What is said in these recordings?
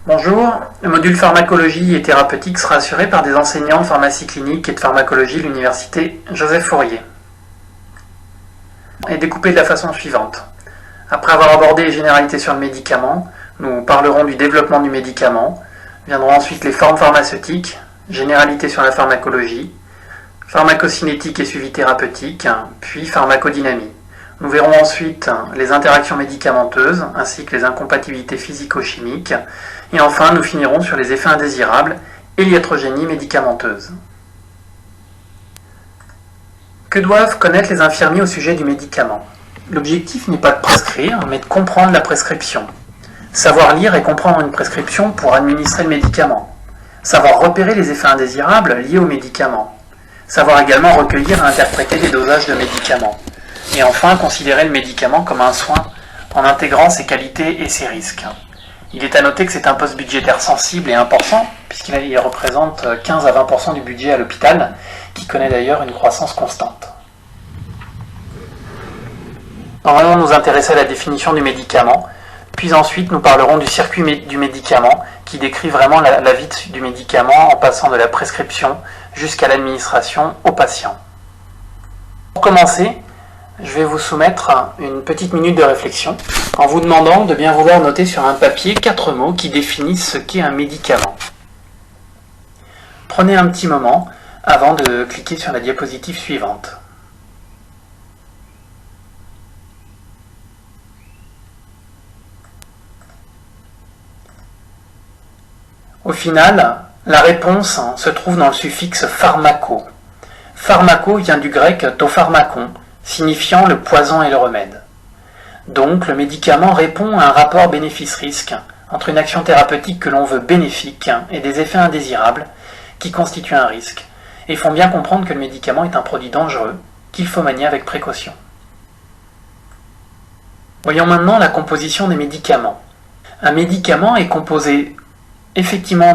Bonjour, le module pharmacologie et thérapeutique sera assuré par des enseignants de pharmacie clinique et de pharmacologie de l'université Joseph Fourier. Est découpé de la façon suivante. Après avoir abordé les généralités sur le médicament, nous parlerons du développement du médicament, viendront ensuite les formes pharmaceutiques, généralités sur la pharmacologie, pharmacocinétique et suivi thérapeutique, puis pharmacodynamie. Nous verrons ensuite les interactions médicamenteuses ainsi que les incompatibilités physico-chimiques et enfin nous finirons sur les effets indésirables et l'iatrogénie médicamenteuse. Que doivent connaître les infirmiers au sujet du médicament? L'objectif n'est pas de prescrire, mais de comprendre la prescription. Savoir lire et comprendre une prescription pour administrer le médicament. Savoir repérer les effets indésirables liés au médicament. Savoir également recueillir et interpréter des dosages de médicaments. Et enfin, considérer le médicament comme un soin en intégrant ses qualités et ses risques. Il est à noter que c'est un poste budgétaire sensible et important, puisqu'il représente 15 à 20% du budget à l'hôpital, qui connaît d'ailleurs une croissance constante. Nous allons nous intéresser à la définition du médicament, puis ensuite nous parlerons du circuit du médicament, qui décrit vraiment la vie du médicament en passant de la prescription jusqu'à l'administration au patient. Pour commencer, je vais vous soumettre une petite minute de réflexion en vous demandant de bien vouloir noter sur un papier 4 mots qui définissent ce qu'est un médicament. Prenez un petit moment avant de cliquer sur la diapositive suivante. Au final, la réponse se trouve dans le suffixe pharmaco. Pharmaco vient du grec to pharmakon, signifiant le poison et le remède. Donc, le médicament répond à un rapport bénéfice-risque entre une action thérapeutique que l'on veut bénéfique et des effets indésirables qui constituent un risque, et font bien comprendre que le médicament est un produit dangereux qu'il faut manier avec précaution. Voyons maintenant la composition des médicaments. Un médicament est composé effectivement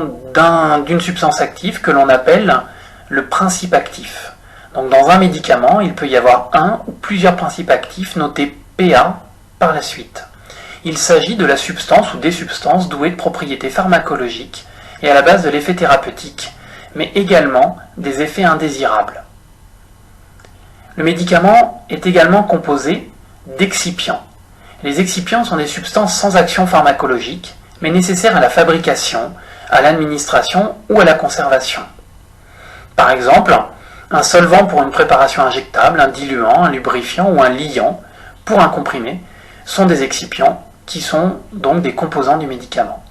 d'une substance active que l'on appelle le principe actif. Donc dans un médicament, il peut y avoir un ou plusieurs principes actifs notés PA par la suite. Il s'agit de la substance ou des substances douées de propriétés pharmacologiques et à la base de l'effet thérapeutique, mais également des effets indésirables. Le médicament est également composé d'excipients. Les excipients sont des substances sans action pharmacologique, mais nécessaires à la fabrication, à l'administration ou à la conservation. Par exemple, un solvant pour une préparation injectable, un diluant, un lubrifiant ou un liant pour un comprimé sont des excipients qui sont donc des composants du médicament.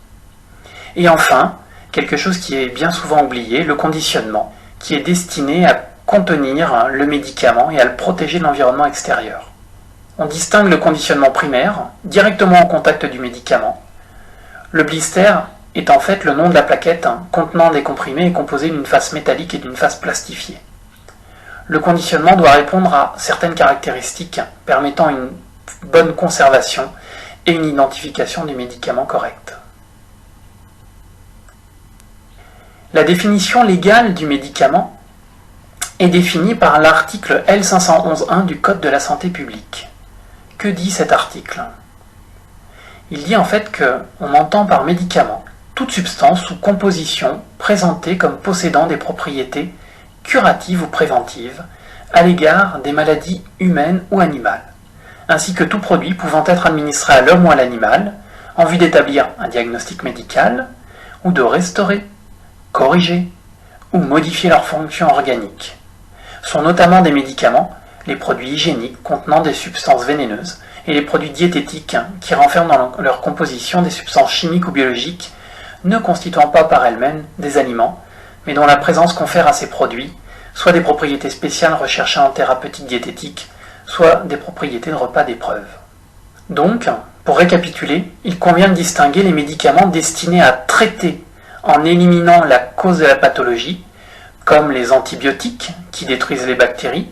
Et enfin, quelque chose qui est bien souvent oublié, le conditionnement, qui est destiné à contenir le médicament et à le protéger de l'environnement extérieur. On distingue le conditionnement primaire, directement en contact du médicament. Le blister est en fait le nom de la plaquette contenant des comprimés et composé d'une face métallique et d'une face plastifiée. Le conditionnement doit répondre à certaines caractéristiques permettant une bonne conservation et une identification du médicament correcte. La définition légale du médicament est définie par l'article L511-1 du Code de la santé publique. Que dit cet article? Il dit en fait qu'on entend par médicament toute substance ou composition présentée comme possédant des propriétés curatives ou préventives à l'égard des maladies humaines ou animales, ainsi que tout produit pouvant être administré à l'homme ou à l'animal en vue d'établir un diagnostic médical ou de restaurer, corriger ou modifier leur fonction organique. Sont notamment des médicaments les produits hygiéniques contenant des substances vénéneuses et les produits diététiques qui renferment dans leur composition des substances chimiques ou biologiques ne constituant pas par elles-mêmes des aliments, mais dont la présence confère à ces produits soit des propriétés spéciales recherchées en thérapeutique diététique, soit des propriétés de repas d'épreuve. Donc, pour récapituler, il convient de distinguer les médicaments destinés à traiter en éliminant la cause de la pathologie, comme les antibiotiques qui détruisent les bactéries,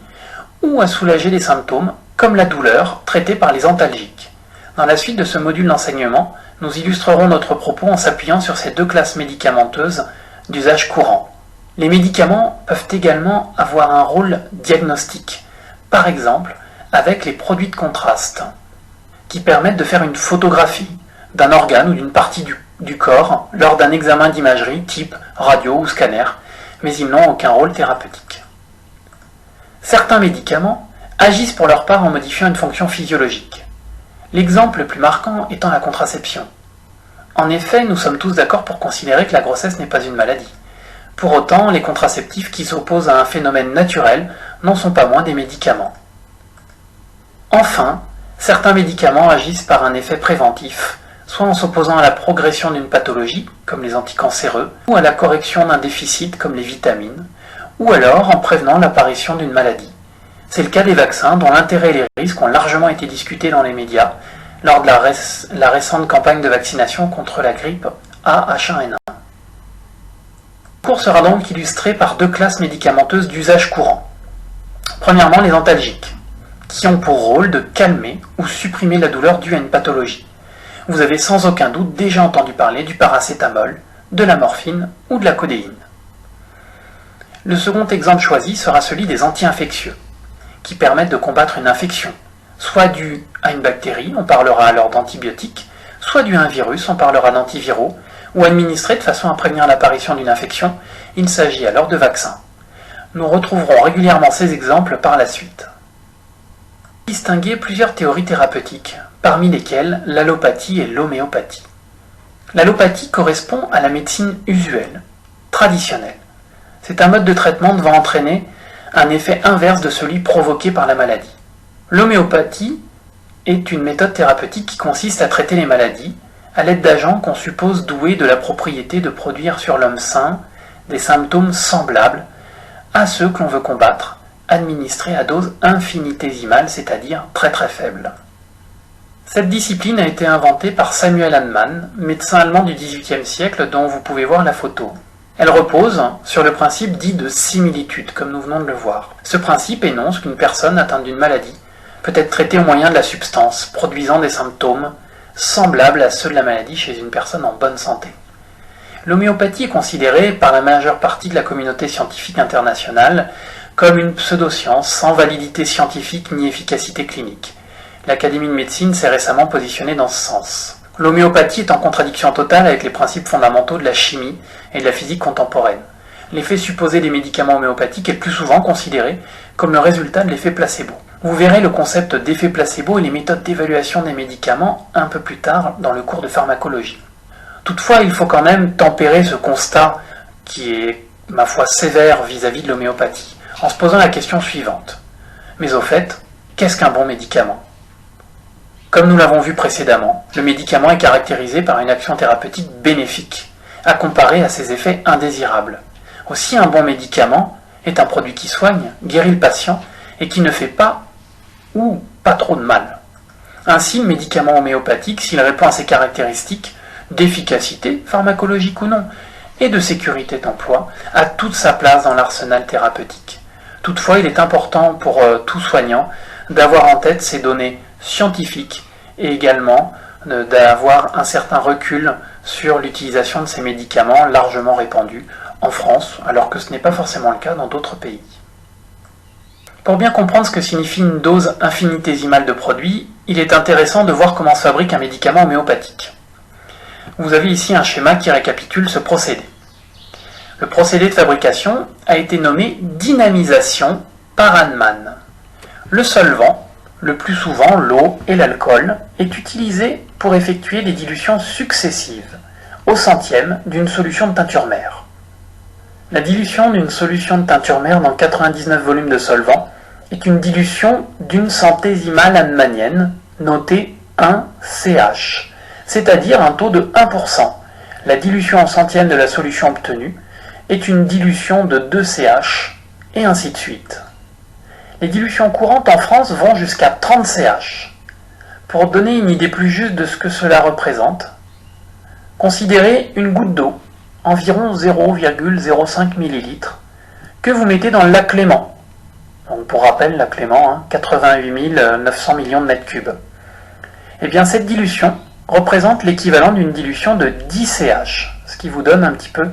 ou à soulager les symptômes, comme la douleur, traitée par les antalgiques. Dans la suite de ce module d'enseignement, nous illustrerons notre propos en s'appuyant sur ces deux classes médicamenteuses d'usage courant. Les médicaments peuvent également avoir un rôle diagnostique, par exemple avec les produits de contraste, qui permettent de faire une photographie d'un organe ou d'une partie du corps lors d'un examen d'imagerie type radio ou scanner, mais ils n'ont aucun rôle thérapeutique. Certains médicaments agissent pour leur part en modifiant une fonction physiologique. L'exemple le plus marquant étant la contraception. En effet, nous sommes tous d'accord pour considérer que la grossesse n'est pas une maladie. Pour autant, les contraceptifs qui s'opposent à un phénomène naturel n'en sont pas moins des médicaments. Enfin, certains médicaments agissent par un effet préventif, soit en s'opposant à la progression d'une pathologie, comme les anticancéreux, ou à la correction d'un déficit, comme les vitamines, ou alors en prévenant l'apparition d'une maladie. C'est le cas des vaccins, dont l'intérêt et les risques ont largement été discutés dans les médias lors de la récente campagne de vaccination contre la grippe A/H1N1. Le cours sera donc illustré par deux classes médicamenteuses d'usage courant. Premièrement, les antalgiques, qui ont pour rôle de calmer ou supprimer la douleur due à une pathologie. Vous avez sans aucun doute déjà entendu parler du paracétamol, de la morphine ou de la codéine. Le second exemple choisi sera celui des anti-infectieux, qui permettent de combattre une infection, soit due à une bactérie, on parlera alors d'antibiotiques, soit due à un virus, on parlera d'antiviraux, ou administrés de façon à prévenir l'apparition d'une infection, il s'agit alors de vaccins. Nous retrouverons régulièrement ces exemples par la suite. Distinguer plusieurs théories thérapeutiques, parmi lesquelles l'allopathie et l'homéopathie. L'allopathie correspond à la médecine usuelle, traditionnelle. C'est un mode de traitement devant entraîner un effet inverse de celui provoqué par la maladie. L'homéopathie est une méthode thérapeutique qui consiste à traiter les maladies à l'aide d'agents qu'on suppose doués de la propriété de produire sur l'homme sain des symptômes semblables à ceux que l'on veut combattre, administrés à dose infinitésimale, c'est-à-dire très très faible. Cette discipline a été inventée par Samuel Hahnemann, médecin allemand du XVIIIe siècle dont vous pouvez voir la photo. Elle repose sur le principe dit de similitude, comme nous venons de le voir. Ce principe énonce qu'une personne atteinte d'une maladie peut être traitée au moyen de la substance produisant des symptômes semblables à ceux de la maladie chez une personne en bonne santé. L'homéopathie est considérée par la majeure partie de la communauté scientifique internationale comme une pseudoscience sans validité scientifique ni efficacité clinique. L'Académie de médecine s'est récemment positionnée dans ce sens. L'homéopathie est en contradiction totale avec les principes fondamentaux de la chimie et de la physique contemporaine. L'effet supposé des médicaments homéopathiques est plus souvent considéré comme le résultat de l'effet placebo. Vous verrez le concept d'effet placebo et les méthodes d'évaluation des médicaments un peu plus tard dans le cours de pharmacologie. Toutefois, il faut quand même tempérer ce constat qui est, ma foi, sévère vis-à-vis de l'homéopathie, en se posant la question suivante. Mais au fait, qu'est-ce qu'un bon médicament ? Comme nous l'avons vu précédemment, le médicament est caractérisé par une action thérapeutique bénéfique, à comparer à ses effets indésirables. Aussi, un bon médicament est un produit qui soigne, guérit le patient et qui ne fait pas ou pas trop de mal. Ainsi, le médicament homéopathique, s'il répond à ces caractéristiques d'efficacité, pharmacologique ou non, et de sécurité d'emploi, a toute sa place dans l'arsenal thérapeutique. Toutefois, il est important pour tout soignant d'avoir en tête ces données scientifiques et également d'avoir un certain recul sur l'utilisation de ces médicaments largement répandus en France, alors que ce n'est pas forcément le cas dans d'autres pays. Pour bien comprendre ce que signifie une dose infinitésimale de produit, il est intéressant de voir comment se fabrique un médicament homéopathique. Vous avez ici un schéma qui récapitule ce procédé. Le procédé de fabrication a été nommé dynamisation par Hahnemann. Le solvant, le plus souvent l'eau et l'alcool, est utilisé pour effectuer des dilutions successives, au centième d'une solution de teinture mère. La dilution d'une solution de teinture mère dans 99 volumes de solvant est une dilution d'une centésimale hahnemannienne, notée 1 CH, c'est-à-dire un taux de 1%. La dilution en centième de la solution obtenue est une dilution de 2 CH, et ainsi de suite. Les dilutions courantes en France vont jusqu'à 30 CH. Pour donner une idée plus juste de ce que cela représente, considérez une goutte d'eau, environ 0,05 ml, que vous mettez dans le lac Léman. Donc pour rappel, lac Léman, 88 900 millions de mètres cubes. Et bien cette dilution représente l'équivalent d'une dilution de 10 CH, ce qui vous donne un petit peu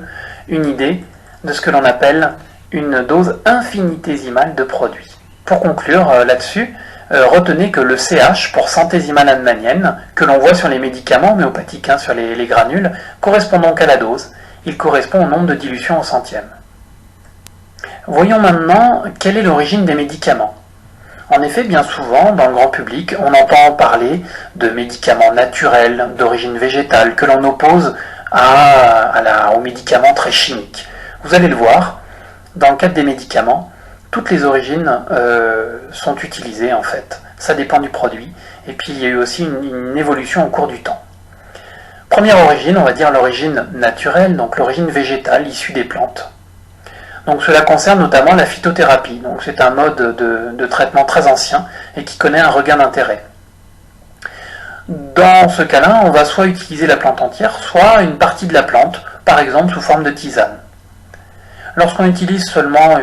une idée de ce que l'on appelle une dose infinitésimale de produit. Pour conclure là-dessus, retenez que le CH pour centésime lanmanienne, que l'on voit sur les médicaments homéopathiques, sur les granules, correspond donc à la dose. Il correspond au nombre de dilutions au centième. Voyons maintenant quelle est l'origine des médicaments. En effet, bien souvent, dans le grand public, on entend parler de médicaments naturels, d'origine végétale, que l'on oppose aux médicaments très chimiques. Vous allez le voir, dans le cadre des médicaments, toutes les origines sont utilisées en fait. Ça dépend du produit. Et puis il y a eu aussi une évolution au cours du temps. Première origine, on va dire l'origine naturelle, donc l'origine végétale issue des plantes. Donc cela concerne notamment la phytothérapie. Donc c'est un mode de traitement très ancien et qui connaît un regain d'intérêt. Dans ce cas-là, on va soit utiliser la plante entière, soit une partie de la plante, par exemple sous forme de tisane. Lorsqu'on utilise seulement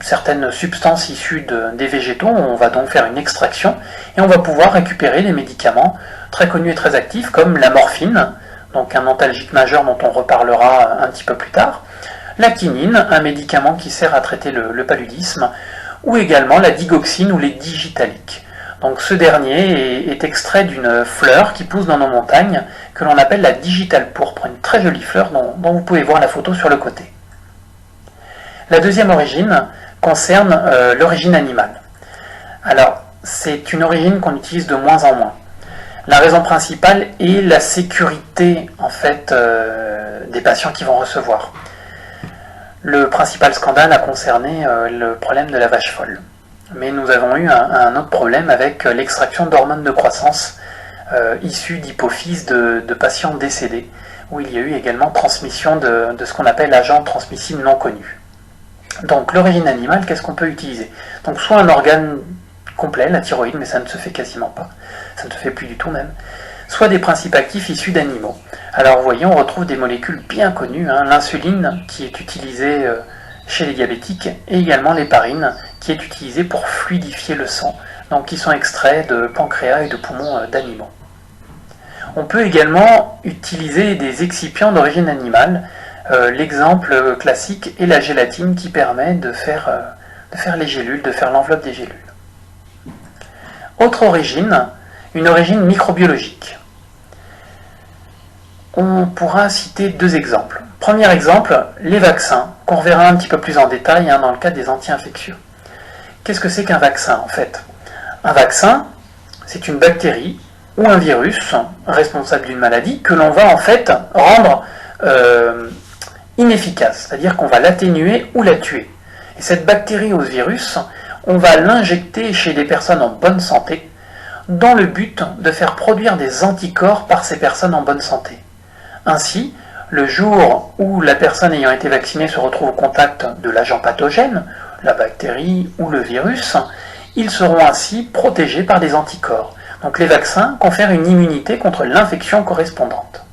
certaines substances issues des végétaux, on va donc faire une extraction et on va pouvoir récupérer des médicaments très connus et très actifs comme la morphine, donc un antalgique majeur dont on reparlera un petit peu plus tard, la quinine, un médicament qui sert à traiter le paludisme, ou également la digoxine ou les digitaliques. Donc ce dernier est extrait d'une fleur qui pousse dans nos montagnes, que l'on appelle la digitale pourpre, une très jolie fleur dont vous pouvez voir la photo sur le côté. La deuxième origine concerne l'origine animale. Alors, c'est une origine qu'on utilise de moins en moins. La raison principale est la sécurité en fait des patients qui vont recevoir. Le principal scandale a concerné le problème de la vache folle. Mais nous avons eu un autre problème avec l'extraction d'hormones de croissance issues d'hypophyses de patients décédés, où il y a eu également transmission de ce qu'on appelle agent transmissible non connu. Donc l'origine animale, qu'est-ce qu'on peut utiliser? Donc soit un organe complet, la thyroïde, mais ça ne se fait quasiment pas, ça ne se fait plus du tout même, soit des principes actifs issus d'animaux. Alors vous voyez, on retrouve des molécules bien connues, l'insuline qui est utilisée chez les diabétiques, et également l'héparine qui est utilisée pour fluidifier le sang, donc qui sont extraits de pancréas et de poumons d'animaux. On peut également utiliser des excipients d'origine animale. L'exemple classique est la gélatine qui permet de faire les gélules, de faire l'enveloppe des gélules. Autre origine, une origine microbiologique. On pourra citer deux exemples. Premier exemple, les vaccins, qu'on reverra un petit peu plus en détail dans le cadre des anti-infectieux. Qu'est-ce que c'est qu'un vaccin en fait? Un vaccin, c'est une bactérie ou un virus responsable d'une maladie que l'on va en fait rendre inefficace, c'est-à-dire qu'on va l'atténuer ou la tuer. Et cette bactérie ou ce virus, on va l'injecter chez des personnes en bonne santé dans le but de faire produire des anticorps par ces personnes en bonne santé. Ainsi, le jour où la personne ayant été vaccinée se retrouve au contact de l'agent pathogène, la bactérie ou le virus, ils seront ainsi protégés par des anticorps. Donc les vaccins confèrent une immunité contre l'infection correspondante.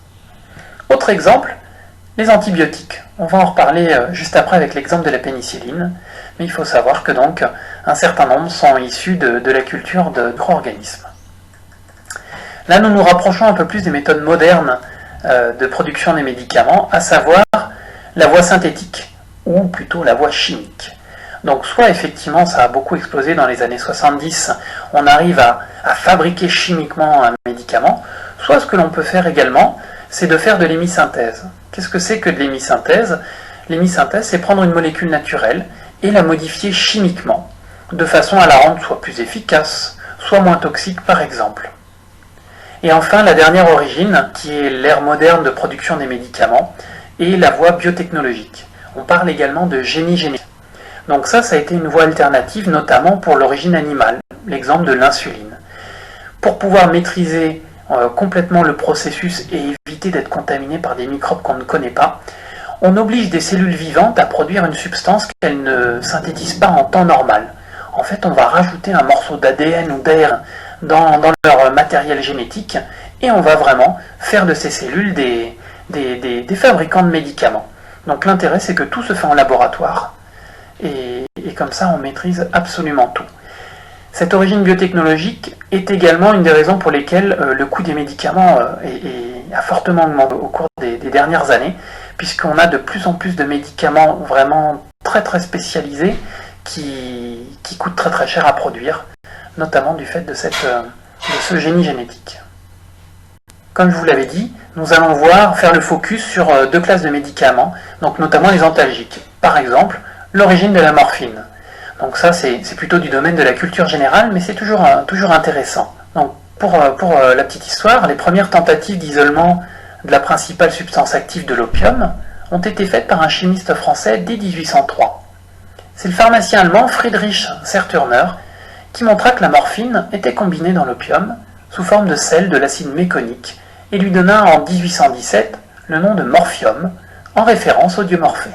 Autre exemple, les antibiotiques. On va en reparler juste après avec l'exemple de la pénicilline, mais il faut savoir que donc un certain nombre sont issus de la culture de micro-organismes. Là, nous nous rapprochons un peu plus des méthodes modernes de production des médicaments, à savoir la voie synthétique, ou plutôt la voie chimique. Donc soit effectivement ça a beaucoup explosé dans les années 70, on arrive à fabriquer chimiquement un médicament, soit ce que l'on peut faire également, c'est de faire de l'hémisynthèse. Qu'est-ce que c'est que de l'hémisynthèse? L'hémisynthèse, c'est prendre une molécule naturelle et la modifier chimiquement, de façon à la rendre soit plus efficace, soit moins toxique par exemple. Et enfin, la dernière origine, qui est l'ère moderne de production des médicaments, est la voie biotechnologique. On parle également de génie génétique. Donc ça a été une voie alternative, notamment pour l'origine animale, l'exemple de l'insuline. Pour pouvoir maîtriser complètement le processus et éviter d'être contaminé par des microbes qu'on ne connaît pas, on oblige des cellules vivantes à produire une substance qu'elles ne synthétisent pas en temps normal. En fait, on va rajouter un morceau d'ADN ou d'ARN dans leur matériel génétique et on va vraiment faire de ces cellules des fabricants de médicaments. Donc l'intérêt, c'est que tout se fait en laboratoire et comme ça, on maîtrise absolument tout. Cette origine biotechnologique est également une des raisons pour lesquelles le coût des médicaments a fortement augmenté au cours des dernières années, puisqu'on a de plus en plus de médicaments vraiment très très spécialisés qui coûtent très très cher à produire. notamment du fait de ce génie génétique. Comme je vous l'avais dit, nous allons faire le focus sur deux classes de médicaments, donc notamment les antalgiques. Par exemple, l'origine de la morphine. Donc ça, c'est plutôt du domaine de la culture générale, mais c'est toujours intéressant. Donc pour la petite histoire, les premières tentatives d'isolement de la principale substance active de l'opium ont été faites par un chimiste français dès 1803. C'est le pharmacien allemand Friedrich Serturner qui montra que la morphine était combinée dans l'opium sous forme de sel de l'acide méconique et lui donna en 1817 le nom de morphium, en référence au dieu Morphée.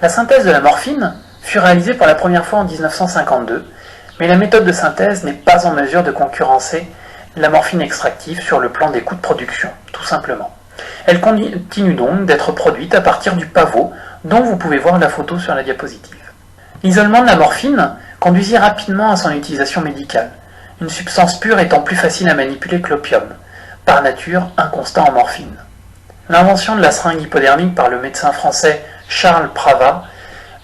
La synthèse de la morphine fut réalisée pour la première fois en 1952, mais la méthode de synthèse n'est pas en mesure de concurrencer la morphine extractive sur le plan des coûts de production, tout simplement. Elle continue donc d'être produite à partir du pavot, dont vous pouvez voir la photo sur la diapositive. L'isolement de la morphine conduisit rapidement à son utilisation médicale, une substance pure étant plus facile à manipuler que l'opium, par nature inconstant en morphine. L'invention de la seringue hypodermique par le médecin français Charles Pravat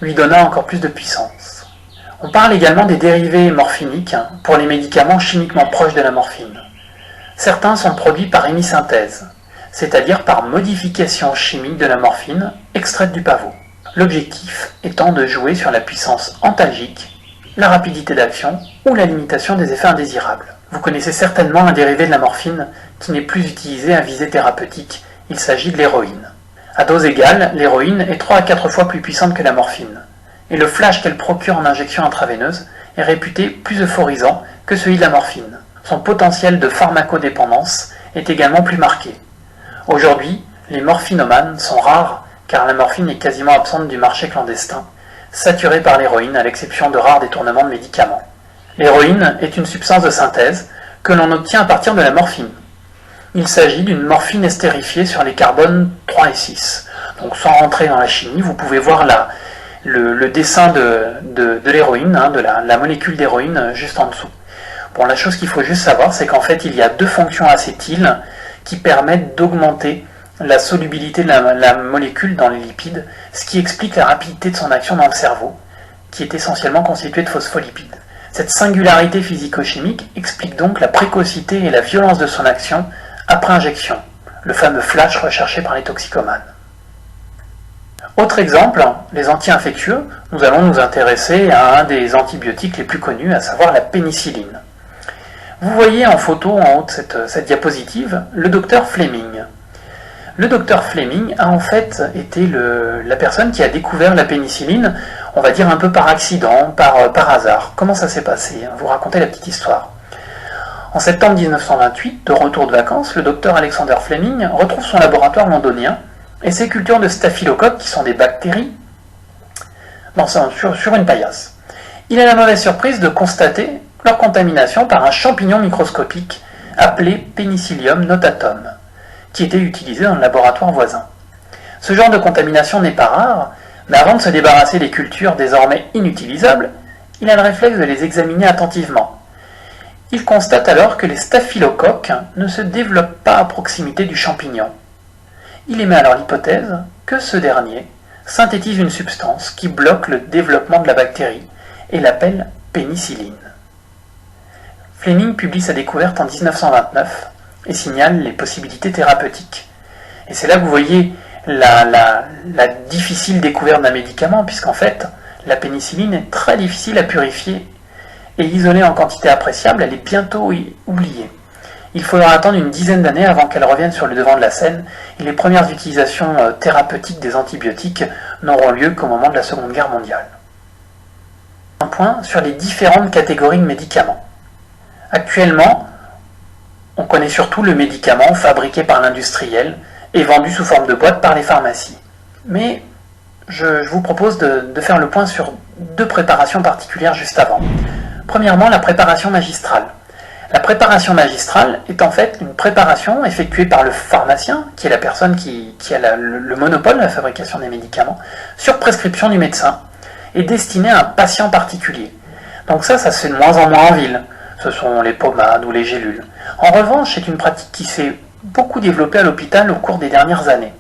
lui donna encore plus de puissance. On parle également des dérivés morphiniques pour les médicaments chimiquement proches de la morphine. Certains sont produits par hémisynthèse, c'est-à-dire par modification chimique de la morphine extraite du pavot. L'objectif étant de jouer sur la puissance antalgique, la rapidité d'action ou la limitation des effets indésirables. Vous connaissez certainement un dérivé de la morphine qui n'est plus utilisé à visée thérapeutique, il s'agit de l'héroïne. À dose égale, l'héroïne est 3 à 4 fois plus puissante que la morphine, et le flash qu'elle procure en injection intraveineuse est réputé plus euphorisant que celui de la morphine. Son potentiel de pharmacodépendance est également plus marqué. Aujourd'hui, les morphinomanes sont rares car la morphine est quasiment absente du marché clandestin, saturée par l'héroïne à l'exception de rares détournements de médicaments. L'héroïne est une substance de synthèse que l'on obtient à partir de la morphine. Il s'agit d'une morphine estérifiée sur les carbones 3 et 6. Donc sans rentrer dans la chimie, vous pouvez voir le dessin de l'héroïne, de la molécule d'héroïne juste en dessous. Bon, la chose qu'il faut juste savoir, c'est qu'en fait, il y a deux fonctions acétyles qui permettent d'augmenter la solubilité de la molécule dans les lipides, ce qui explique la rapidité de son action dans le cerveau, qui est essentiellement constitué de phospholipides. Cette singularité physico-chimique explique donc la précocité et la violence de son action après injection, le fameux flash recherché par les toxicomanes. Autre exemple, les anti-infectieux, nous allons nous intéresser à un des antibiotiques les plus connus, à savoir la pénicilline. Vous voyez en photo en haut de cette diapositive le docteur Fleming. Le docteur Fleming a en fait été la personne qui a découvert la pénicilline, on va dire un peu par accident, par hasard. Comment ça s'est passé? Vous racontez la petite histoire. En septembre 1928, de retour de vacances, le docteur Alexander Fleming retrouve son laboratoire londonien et ses cultures de staphylocoques, qui sont des bactéries, sur une paillasse. Il a la mauvaise surprise de constater leur contamination par un champignon microscopique appelé Penicillium notatum, qui était utilisé dans le laboratoire voisin. Ce genre de contamination n'est pas rare, mais avant de se débarrasser des cultures désormais inutilisables, il a le réflexe de les examiner attentivement. Il constate alors que les staphylocoques ne se développent pas à proximité du champignon. Il émet alors l'hypothèse que ce dernier synthétise une substance qui bloque le développement de la bactérie et l'appelle pénicilline. Fleming publie sa découverte en 1929 et signale les possibilités thérapeutiques. Et c'est là que vous voyez la difficile découverte d'un médicament, puisqu'en fait, la pénicilline est très difficile à purifier et isolée en quantité appréciable, elle est bientôt oubliée. Il faudra attendre une dizaine d'années avant qu'elle revienne sur le devant de la scène, et les premières utilisations thérapeutiques des antibiotiques n'auront lieu qu'au moment de la Seconde Guerre mondiale. Un point sur les différentes catégories de médicaments. Actuellement, on connaît surtout le médicament fabriqué par l'industriel et vendu sous forme de boîte par les pharmacies. Mais je vous propose de faire le point sur deux préparations particulières juste avant. Premièrement, la préparation magistrale. La préparation magistrale est en fait une préparation effectuée par le pharmacien, qui est la personne qui a le monopole de la fabrication des médicaments, sur prescription du médecin, et destinée à un patient particulier. Donc ça se fait de moins en moins en ville. Ce sont les pommades ou les gélules. En revanche, c'est une pratique qui s'est beaucoup développée à l'hôpital au cours des dernières années.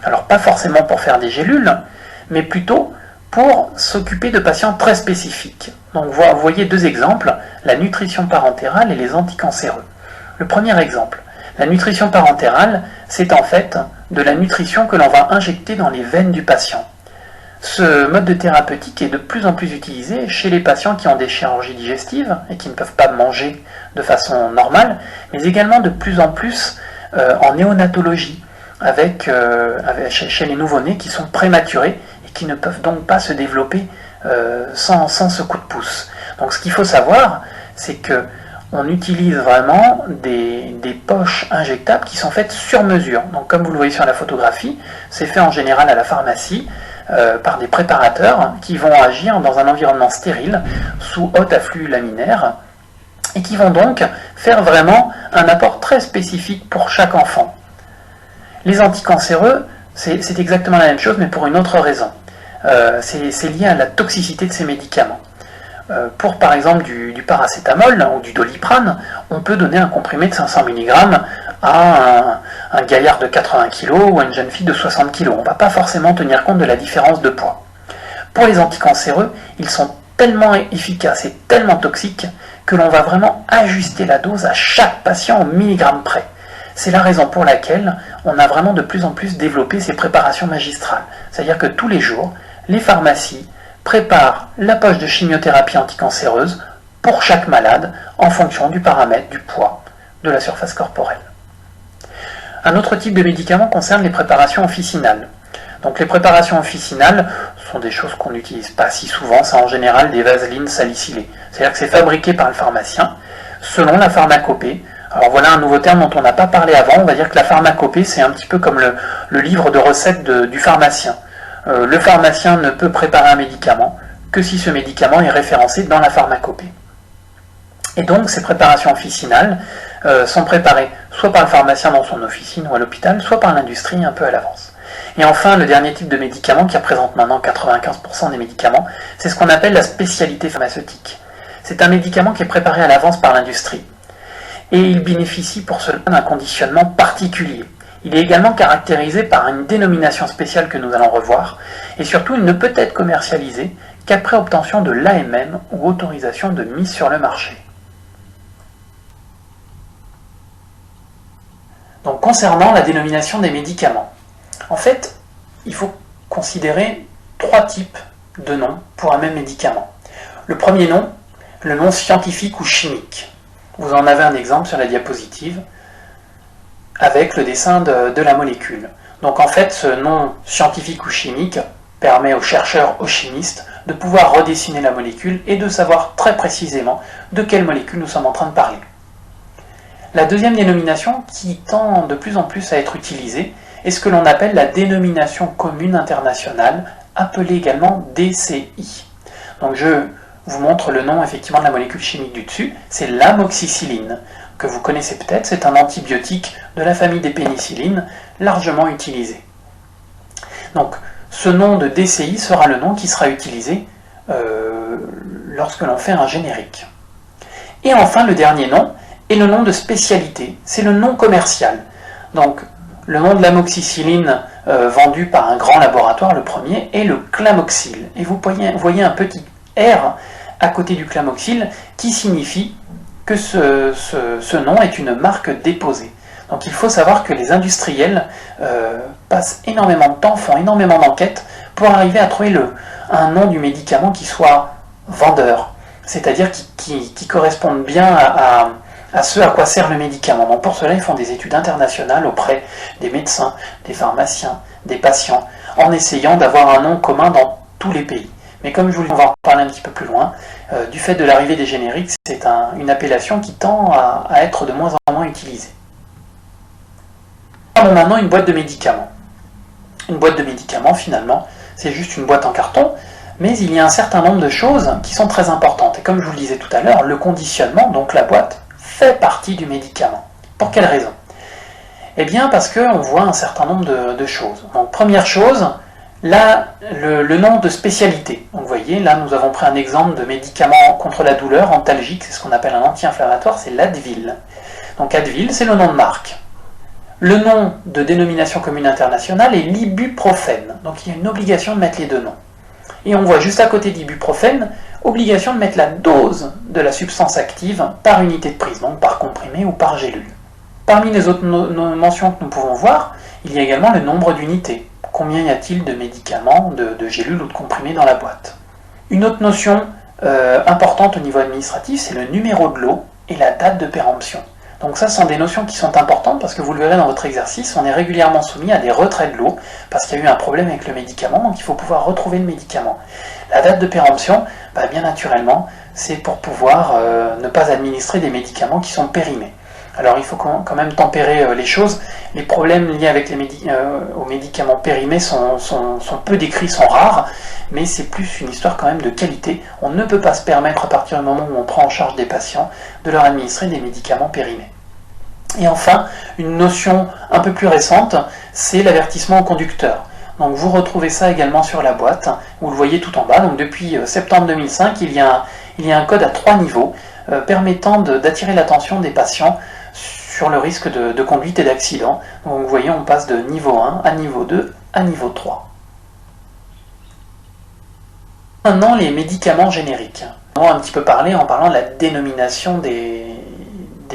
Alors pas forcément pour faire des gélules, mais plutôt pour s'occuper de patients très spécifiques. Donc vous voyez deux exemples, la nutrition parentérale et les anticancéreux. Le premier exemple, la nutrition parentérale, c'est en fait de la nutrition que l'on va injecter dans les veines du patient. Ce mode de thérapeutique est de plus en plus utilisé chez les patients qui ont des chirurgies digestives et qui ne peuvent pas manger de façon normale, mais également de plus en plus en néonatologie, chez les nouveau-nés qui sont prématurés et qui ne peuvent donc pas se développer sans ce coup de pouce. Donc ce qu'il faut savoir, c'est que on utilise vraiment des poches injectables qui sont faites sur mesure. Donc comme vous le voyez sur la photographie, c'est fait en général à la pharmacie par des préparateurs qui vont agir dans un environnement stérile, sous haut afflux laminaire, et qui vont donc faire vraiment un apport très spécifique pour chaque enfant. Les anticancéreux, c'est exactement la même chose, mais pour une autre raison. C'est lié à la toxicité de ces médicaments. Pour par exemple du paracétamol ou du doliprane, on peut donner un comprimé de 500 mg à un gaillard de 80 kg ou à une jeune fille de 60 kg. On ne va pas forcément tenir compte de la différence de poids. Pour les anticancéreux, ils sont tellement efficaces et tellement toxiques que l'on va vraiment ajuster la dose à chaque patient au milligramme près. C'est la raison pour laquelle on a vraiment de plus en plus développé ces préparations magistrales. C'est-à-dire que tous les jours, les pharmacies préparent la poche de chimiothérapie anticancéreuse pour chaque malade en fonction du paramètre du poids, de la surface corporelle. Un autre type de médicament concerne les préparations officinales. Donc les préparations officinales sont des choses qu'on n'utilise pas si souvent, c'est en général des vaselines salicylées. C'est-à-dire que c'est fabriqué par le pharmacien selon la pharmacopée. Alors voilà un nouveau terme dont on n'a pas parlé avant, on va dire que la pharmacopée c'est un petit peu comme le livre de recettes du pharmacien. Le pharmacien ne peut préparer un médicament que si ce médicament est référencé dans la pharmacopée. Et donc ces préparations officinales sont préparées soit par le pharmacien dans son officine ou à l'hôpital, soit par l'industrie un peu à l'avance. Et enfin, le dernier type de médicament qui représente maintenant 95% des médicaments, c'est ce qu'on appelle la spécialité pharmaceutique. C'est un médicament qui est préparé à l'avance par l'industrie. Et il bénéficie pour cela d'un conditionnement particulier. Il est également caractérisé par une dénomination spéciale que nous allons revoir, et surtout il ne peut être commercialisé qu'après obtention de l'AMM ou autorisation de mise sur le marché. Donc concernant la dénomination des médicaments, en fait, il faut considérer trois types de noms pour un même médicament. Le premier nom, le nom scientifique ou chimique. Vous en avez un exemple sur la diapositive avec le dessin de la molécule. Donc en fait, ce nom scientifique ou chimique permet aux chercheurs, aux chimistes, de pouvoir redessiner la molécule et de savoir très précisément de quelle molécule nous sommes en train de parler. La deuxième dénomination, qui tend de plus en plus à être utilisée, est ce que l'on appelle la dénomination commune internationale, appelée également DCI. Donc je vous montre le nom effectivement de la molécule chimique du dessus, c'est l'amoxicilline, que vous connaissez peut-être, c'est un antibiotique de la famille des pénicillines, largement utilisé. Donc ce nom de DCI sera le nom qui sera utilisé lorsque l'on fait un générique. Et enfin le dernier nom est le nom de spécialité, c'est le nom commercial. Donc le nom de l'amoxicilline vendu par un grand laboratoire, le premier, est le Clamoxyl. Et vous voyez un petit R à côté du Clamoxyl qui signifie que ce nom est une marque déposée. Donc il faut savoir que les industriels passent énormément de temps, font énormément d'enquêtes pour arriver à trouver un nom du médicament qui soit vendeur, c'est-à-dire qui corresponde bien à ce à quoi sert le médicament. Donc pour cela, ils font des études internationales auprès des médecins, des pharmaciens, des patients, en essayant d'avoir un nom commun dans tous les pays. Mais comme je vous le dis, on va en parler un petit peu plus loin, du fait de l'arrivée des génériques, c'est une appellation qui tend à être de moins en moins utilisée. Parlons maintenant une boîte de médicaments. Une boîte de médicaments, finalement, c'est juste une boîte en carton, mais il y a un certain nombre de choses qui sont très importantes. Et comme je vous le disais tout à l'heure, le conditionnement, donc la boîte, fait partie du médicament. Pour quelle raison? Eh bien parce qu'on voit un certain nombre de choses. Donc première chose, là, le nom de spécialité. Donc vous voyez, là nous avons pris un exemple de médicament contre la douleur, antalgique, c'est ce qu'on appelle un anti-inflammatoire, c'est l'Advil. Donc Advil, c'est le nom de marque. Le nom de dénomination commune internationale est l'ibuprofène. Donc il y a une obligation de mettre les deux noms. Et on voit juste à côté d'ibuprofène, obligation de mettre la dose de la substance active par unité de prise, donc par comprimé ou par gélule. Parmi les autres mentions que nous pouvons voir, il y a également le nombre d'unités. Combien y a-t-il de médicaments, de gélules ou de comprimés dans la boîte? Une autre notion importante au niveau administratif, c'est le numéro de lot et la date de péremption. Donc ça, ce sont des notions qui sont importantes parce que vous le verrez dans votre exercice, on est régulièrement soumis à des retraits de lot parce qu'il y a eu un problème avec le médicament, donc il faut pouvoir retrouver le médicament. La date de péremption, bien naturellement, c'est pour pouvoir ne pas administrer des médicaments qui sont périmés. Alors il faut quand même tempérer les choses. Les problèmes liés avec aux médicaments périmés sont peu décrits, sont rares, mais c'est plus une histoire quand même de qualité. On ne peut pas se permettre, à partir du moment où on prend en charge des patients, de leur administrer des médicaments périmés. Et enfin, une notion un peu plus récente, c'est l'avertissement au conducteur. Donc vous retrouvez ça également sur la boîte, vous le voyez tout en bas. Donc depuis septembre 2005, il y a un code à 3 niveaux permettant d'attirer l'attention des patients sur le risque de conduite et d'accident. Donc vous voyez, on passe de niveau 1 à niveau 2 à niveau 3. Maintenant, les médicaments génériques. On va un petit peu parler en parlant de la dénomination des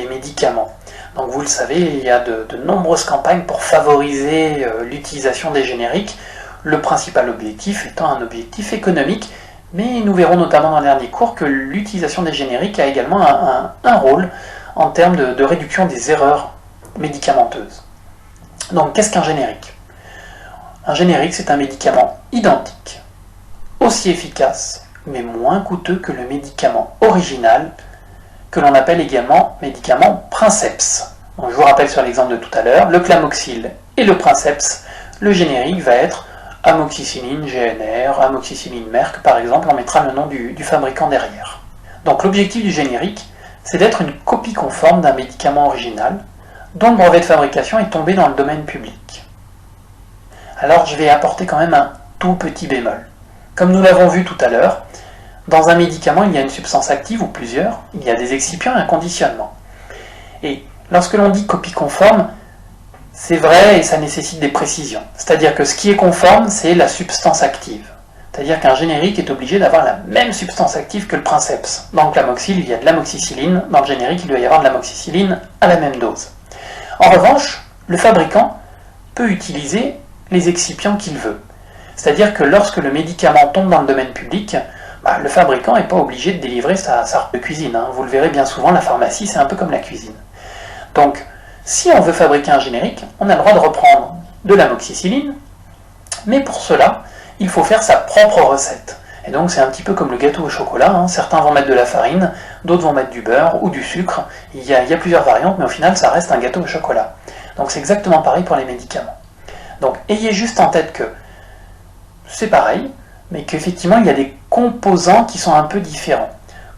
médicaments. Donc vous le savez, il y a de nombreuses campagnes pour favoriser l'utilisation des génériques, le principal objectif étant un objectif économique, mais nous verrons notamment dans le dernier cours que l'utilisation des génériques a également un rôle en termes de réduction des erreurs médicamenteuses. Donc qu'est-ce qu'un générique? Un générique, c'est un médicament identique, aussi efficace, mais moins coûteux que le médicament original, que l'on appelle également médicament princeps. Donc, je vous rappelle sur l'exemple de tout à l'heure, le Clamoxyl et le princeps, le générique va être amoxicilline GNR, amoxicilline Merck par exemple, on mettra le nom du fabricant derrière. Donc l'objectif du générique, c'est d'être une copie conforme d'un médicament original, dont le brevet de fabrication est tombé dans le domaine public. Alors je vais apporter quand même un tout petit bémol. Comme nous l'avons vu tout à l'heure, dans un médicament, il y a une substance active ou plusieurs, il y a des excipients et un conditionnement. Et lorsque l'on dit copie conforme, c'est vrai et ça nécessite des précisions. C'est-à-dire que ce qui est conforme, c'est la substance active. C'est-à-dire qu'un générique est obligé d'avoir la même substance active que le princeps. Dans le Clamoxyl, il y a de l'amoxicilline, dans le générique, il doit y avoir de l'amoxicilline à la même dose. En revanche, le fabricant peut utiliser les excipients qu'il veut. C'est-à-dire que lorsque le médicament tombe dans le domaine public, le fabricant n'est pas obligé de délivrer sa robe de cuisine. Vous le verrez bien souvent, la pharmacie, c'est un peu comme la cuisine. Donc, si on veut fabriquer un générique, on a le droit de reprendre de l'amoxicilline, mais pour cela, il faut faire sa propre recette. Et donc, c'est un petit peu comme le gâteau au chocolat. Certains vont mettre de la farine, d'autres vont mettre du beurre ou du sucre. Il y a plusieurs variantes, mais au final, ça reste un gâteau au chocolat. Donc, c'est exactement pareil pour les médicaments. Donc, ayez juste en tête que c'est pareil, mais qu'effectivement, il y a des composants qui sont un peu différents.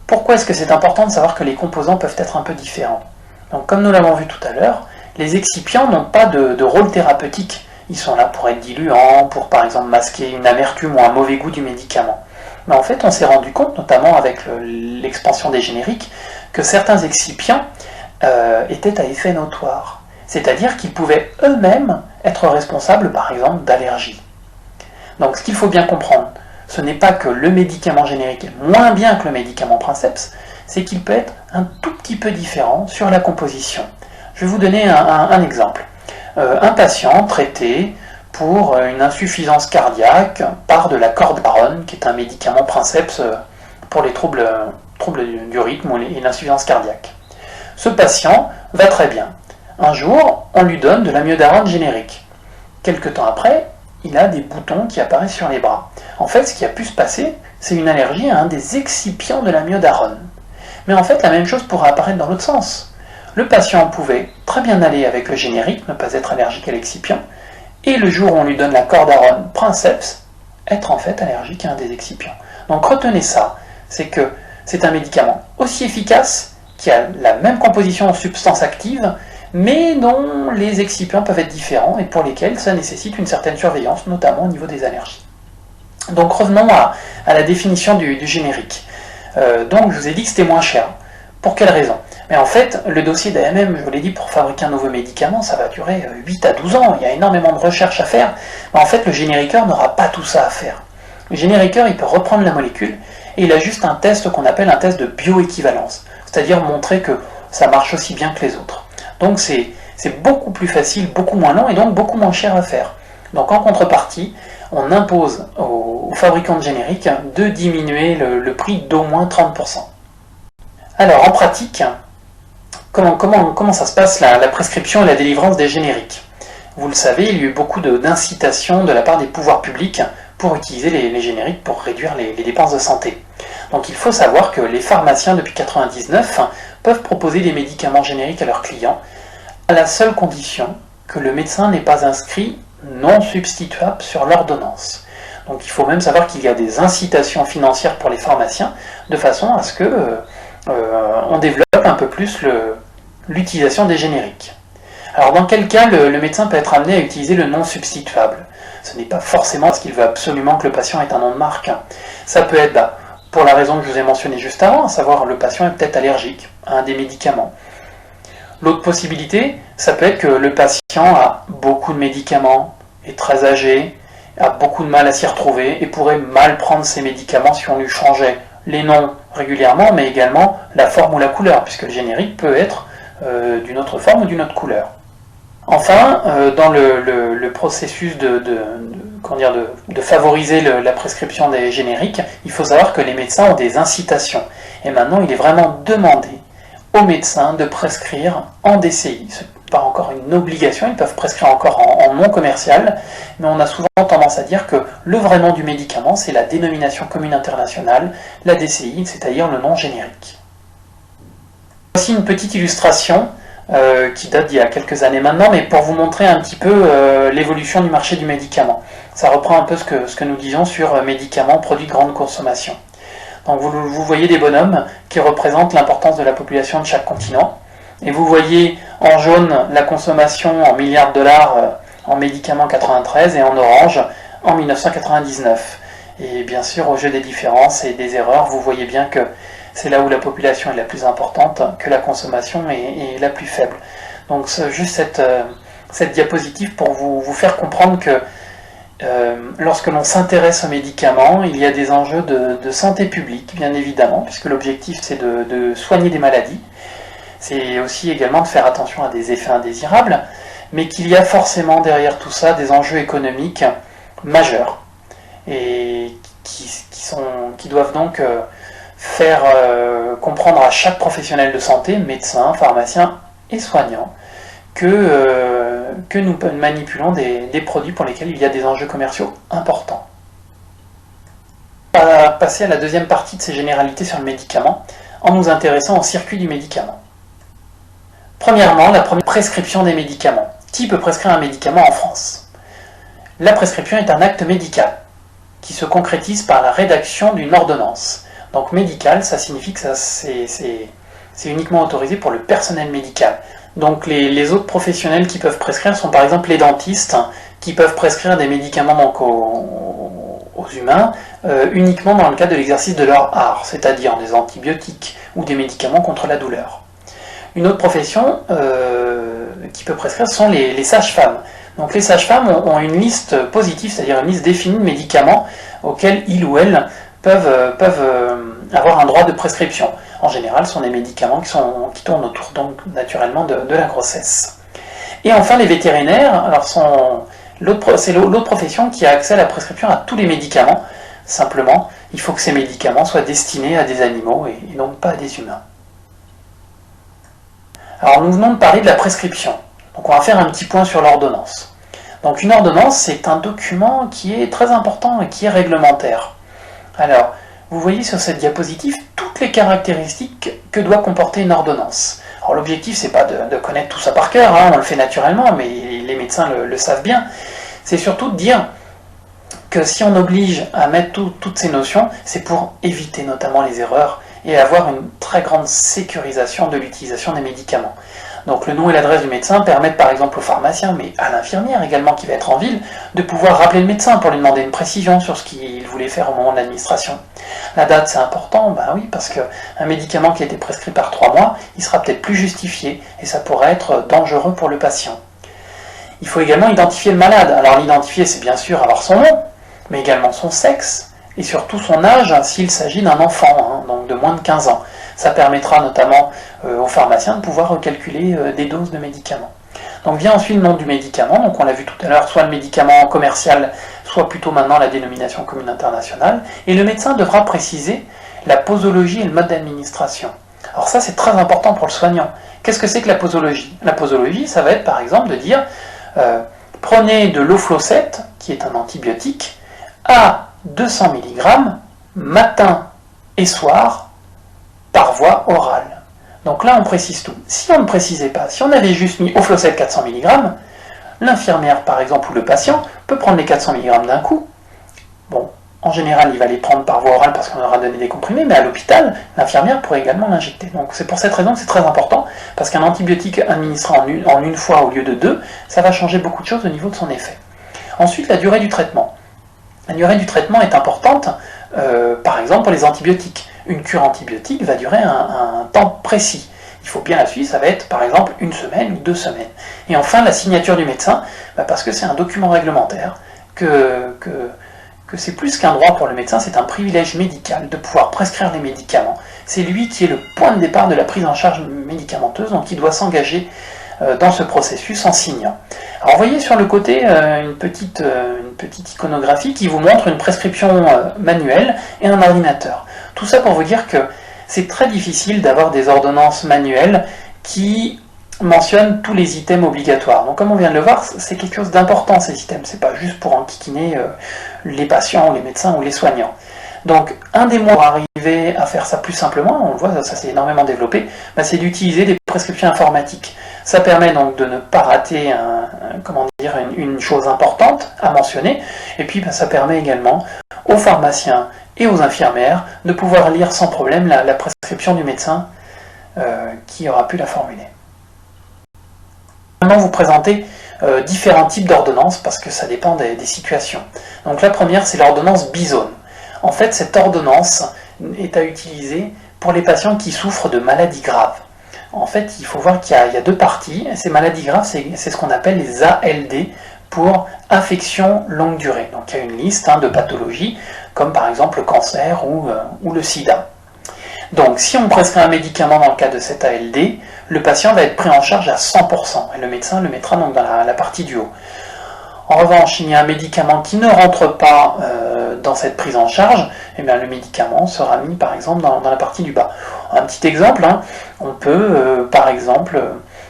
Pourquoi est-ce que c'est important de savoir que les composants peuvent être un peu différents? Donc, comme nous l'avons vu tout à l'heure, les excipients n'ont pas de rôle thérapeutique. Ils sont là pour être diluants, pour par exemple masquer une amertume ou un mauvais goût du médicament. Mais en fait, on s'est rendu compte, notamment avec l'expansion des génériques, que certains excipients étaient à effet notoire. C'est-à-dire qu'ils pouvaient eux-mêmes être responsables, par exemple, d'allergies. Donc, ce qu'il faut bien comprendre, ce n'est pas que le médicament générique est moins bien que le médicament princeps, c'est qu'il peut être un tout petit peu différent sur la composition. Je vais vous donner un exemple. Un patient traité pour une insuffisance cardiaque par de la cordarone, qui est un médicament princeps pour les troubles du rythme et l'insuffisance cardiaque. Ce patient va très bien. Un jour, on lui donne de l'amiodarone générique. Quelque temps après, il a des boutons qui apparaissent sur les bras. En fait, ce qui a pu se passer, c'est une allergie à un des excipients de l'amiodarone. Mais en fait, la même chose pourrait apparaître dans l'autre sens. Le patient pouvait très bien aller avec le générique, ne pas être allergique à l'excipient, et le jour où on lui donne la cordarone princeps, être en fait allergique à un des excipients. Donc retenez ça, c'est que c'est un médicament aussi efficace, qui a la même composition en substance active, mais dont les excipients peuvent être différents et pour lesquels ça nécessite une certaine surveillance, notamment au niveau des allergies. Donc revenons à la définition du générique. Donc je vous ai dit que c'était moins cher. Pour quelle raison? Mais en fait, le dossier d'AMM, je vous l'ai dit, pour fabriquer un nouveau médicament, ça va durer 8 à 12 ans. Il y a énormément de recherches à faire. Mais en fait, le génériqueur n'aura pas tout ça à faire. Le génériqueur, il peut reprendre la molécule et il a juste un test qu'on appelle un test de bioéquivalence, c'est-à-dire montrer que ça marche aussi bien que les autres. Donc c'est beaucoup plus facile, beaucoup moins long et donc beaucoup moins cher à faire. Donc en contrepartie, on impose aux fabricants de génériques de diminuer le prix d'au moins 30%. Alors en pratique, comment ça se passe la prescription et la délivrance des génériques? Vous le savez, il y a eu beaucoup d'incitations de la part des pouvoirs publics pour utiliser les génériques pour réduire les dépenses de santé. Donc il faut savoir que les pharmaciens depuis 1999 peuvent proposer des médicaments génériques à leurs clients à la seule condition que le médecin n'ait pas inscrit non substituable sur l'ordonnance. Donc il faut même savoir qu'il y a des incitations financières pour les pharmaciens de façon à ce que on développe un peu plus l'utilisation des génériques. Alors dans quel cas le médecin peut être amené à utiliser le non substituable? Ce n'est pas forcément parce qu'il veut absolument que le patient ait un nom de marque. Ça peut être pour la raison que je vous ai mentionnée juste avant, à savoir le patient est peut-être allergique à un des médicaments. L'autre possibilité, ça peut être que le patient a beaucoup de médicaments, est très âgé, a beaucoup de mal à s'y retrouver et pourrait mal prendre ses médicaments si on lui changeait les noms régulièrement, mais également la forme ou la couleur, puisque le générique peut être d'une autre forme ou d'une autre couleur. Enfin, dans le processus de favoriser la prescription des génériques, il faut savoir que les médecins ont des incitations. Et maintenant, il est vraiment demandé aux médecins de prescrire en DCI. Ce n'est pas encore une obligation, ils peuvent prescrire encore en non commercial, mais on a souvent tendance à dire que le vrai nom du médicament, c'est la dénomination commune internationale, la DCI, c'est-à-dire le nom générique. Voici une petite illustration qui date d'il y a quelques années maintenant, mais pour vous montrer un petit peu l'évolution du marché du médicament. Ça reprend un peu ce que nous disions sur médicaments, produits de grande consommation. Donc vous voyez des bonhommes qui représentent l'importance de la population de chaque continent, et vous voyez en jaune la consommation en milliards de dollars en médicaments 93 et en orange en 1999. Et bien sûr, au jeu des différences et des erreurs, vous voyez bien que c'est là où la population est la plus importante, que la consommation est la plus faible. Donc juste cette diapositive pour vous faire comprendre que lorsque l'on s'intéresse aux médicaments, il y a des enjeux de santé publique, bien évidemment, puisque l'objectif c'est de soigner des maladies. C'est aussi également de faire attention à des effets indésirables, mais qu'il y a forcément derrière tout ça des enjeux économiques majeurs, et qui doivent donc faire comprendre à chaque professionnel de santé, médecin, pharmacien et soignant, que nous manipulons des produits pour lesquels il y a des enjeux commerciaux importants. On va passer à la deuxième partie de ces généralités sur le médicament, en nous intéressant au circuit du médicament. Premièrement, la première prescription des médicaments. Qui peut prescrire un médicament en France? La prescription est un acte médical qui se concrétise par la rédaction d'une ordonnance. Donc médical, ça signifie que c'est uniquement autorisé pour le personnel médical. Donc les autres professionnels qui peuvent prescrire sont par exemple les dentistes, qui peuvent prescrire des médicaments donc aux humains uniquement dans le cadre de l'exercice de leur art, c'est-à-dire des antibiotiques ou des médicaments contre la douleur. Une autre profession qui peut prescrire sont les sages-femmes. Donc les sages-femmes ont une liste positive, c'est-à-dire une liste définie de médicaments auxquels ils ou elles peuvent avoir un droit de prescription. En général, ce sont des médicaments qui tournent autour donc naturellement de la grossesse. Et enfin, les vétérinaires, alors c'est l'autre profession qui a accès à la prescription à tous les médicaments. Simplement, il faut que ces médicaments soient destinés à des animaux et donc pas à des humains. Alors nous venons de parler de la prescription. Donc on va faire un petit point sur l'ordonnance. Donc une ordonnance, c'est un document qui est très important et qui est réglementaire. Alors, vous voyez sur cette diapositive toutes les caractéristiques que doit comporter une ordonnance. Alors l'objectif, c'est pas de connaître tout ça par cœur, on le fait naturellement, mais les médecins le savent bien. C'est surtout de dire que si on oblige à mettre toutes ces notions, c'est pour éviter notamment les erreurs et avoir une très grande sécurisation de l'utilisation des médicaments. Donc le nom et l'adresse du médecin permettent par exemple au pharmacien, mais à l'infirmière également qui va être en ville, de pouvoir rappeler le médecin pour lui demander une précision sur ce qu'il voulait faire au moment de l'administration. La date c'est important, ben oui, parce qu'un médicament qui a été prescrit par 3 mois, il sera peut-être plus justifié, et ça pourrait être dangereux pour le patient. Il faut également identifier le malade. Alors l'identifier, c'est bien sûr avoir son nom, mais également son sexe, et surtout son âge s'il s'agit d'un enfant, donc de moins de 15 ans. Ça permettra notamment aux pharmaciens de pouvoir calculer des doses de médicaments. Donc vient ensuite le nom du médicament, donc on l'a vu tout à l'heure, soit le médicament commercial, soit plutôt maintenant la dénomination commune internationale, et le médecin devra préciser la posologie et le mode d'administration. Alors ça c'est très important pour le soignant. Qu'est-ce que c'est que la posologie? La posologie, ça va être par exemple de dire prenez de l'oflocette, qui est un antibiotique, à 200 mg matin et soir par voie orale. Donc là, on précise tout. Si on ne précisait pas, si on avait juste mis oflocette 400 mg, l'infirmière, par exemple, ou le patient, peut prendre les 400 mg d'un coup. Bon, en général, il va les prendre par voie orale parce qu'on aura donné des comprimés, mais à l'hôpital, l'infirmière pourrait également l'injecter. Donc c'est pour cette raison que c'est très important, parce qu'un antibiotique administré en une fois au lieu de deux, ça va changer beaucoup de choses au niveau de son effet. Ensuite, la durée du traitement. La durée du traitement est importante, par exemple, pour les antibiotiques. Une cure antibiotique va durer un temps précis. Il faut bien la suivre, ça va être par exemple 1 semaine ou 2 semaines. Et enfin, la signature du médecin, parce que c'est un document réglementaire, que c'est plus qu'un droit pour le médecin, c'est un privilège médical de pouvoir prescrire les médicaments. C'est lui qui est le point de départ de la prise en charge médicamenteuse, donc il doit s'engager dans ce processus en signant. Alors vous voyez sur le côté une petite iconographie qui vous montre une prescription manuelle et un ordinateur. Tout ça pour vous dire que c'est très difficile d'avoir des ordonnances manuelles qui mentionnent tous les items obligatoires. Donc comme on vient de le voir, c'est quelque chose d'important ces items, c'est pas juste pour enquiquiner les patients ou les médecins ou les soignants. Donc un des moyens pour arriver à faire ça plus simplement, on le voit, ça s'est énormément développé, c'est d'utiliser des prescriptions informatiques. Ça permet donc de ne pas rater une chose importante à mentionner, et puis ça permet également aux pharmaciens et aux infirmières de pouvoir lire sans problème la prescription du médecin qui aura pu la formuler. Maintenant vous présenter différents types d'ordonnances parce que ça dépend des situations. Donc la première c'est l'ordonnance Bisone. En fait cette ordonnance est à utiliser pour les patients qui souffrent de maladies graves. En fait il faut voir qu'il y a deux parties. Ces maladies graves c'est ce qu'on appelle les ALD pour infection longue durée. Donc il y a une liste de pathologies comme par exemple le cancer ou le sida. Donc si on prescrit un médicament dans le cas de cette ALD, le patient va être pris en charge à 100% et le médecin le mettra donc dans la partie du haut. En revanche, il y a un médicament qui ne rentre pas dans cette prise en charge, et bien le médicament sera mis par exemple dans la partie du bas. Un petit exemple, on peut par exemple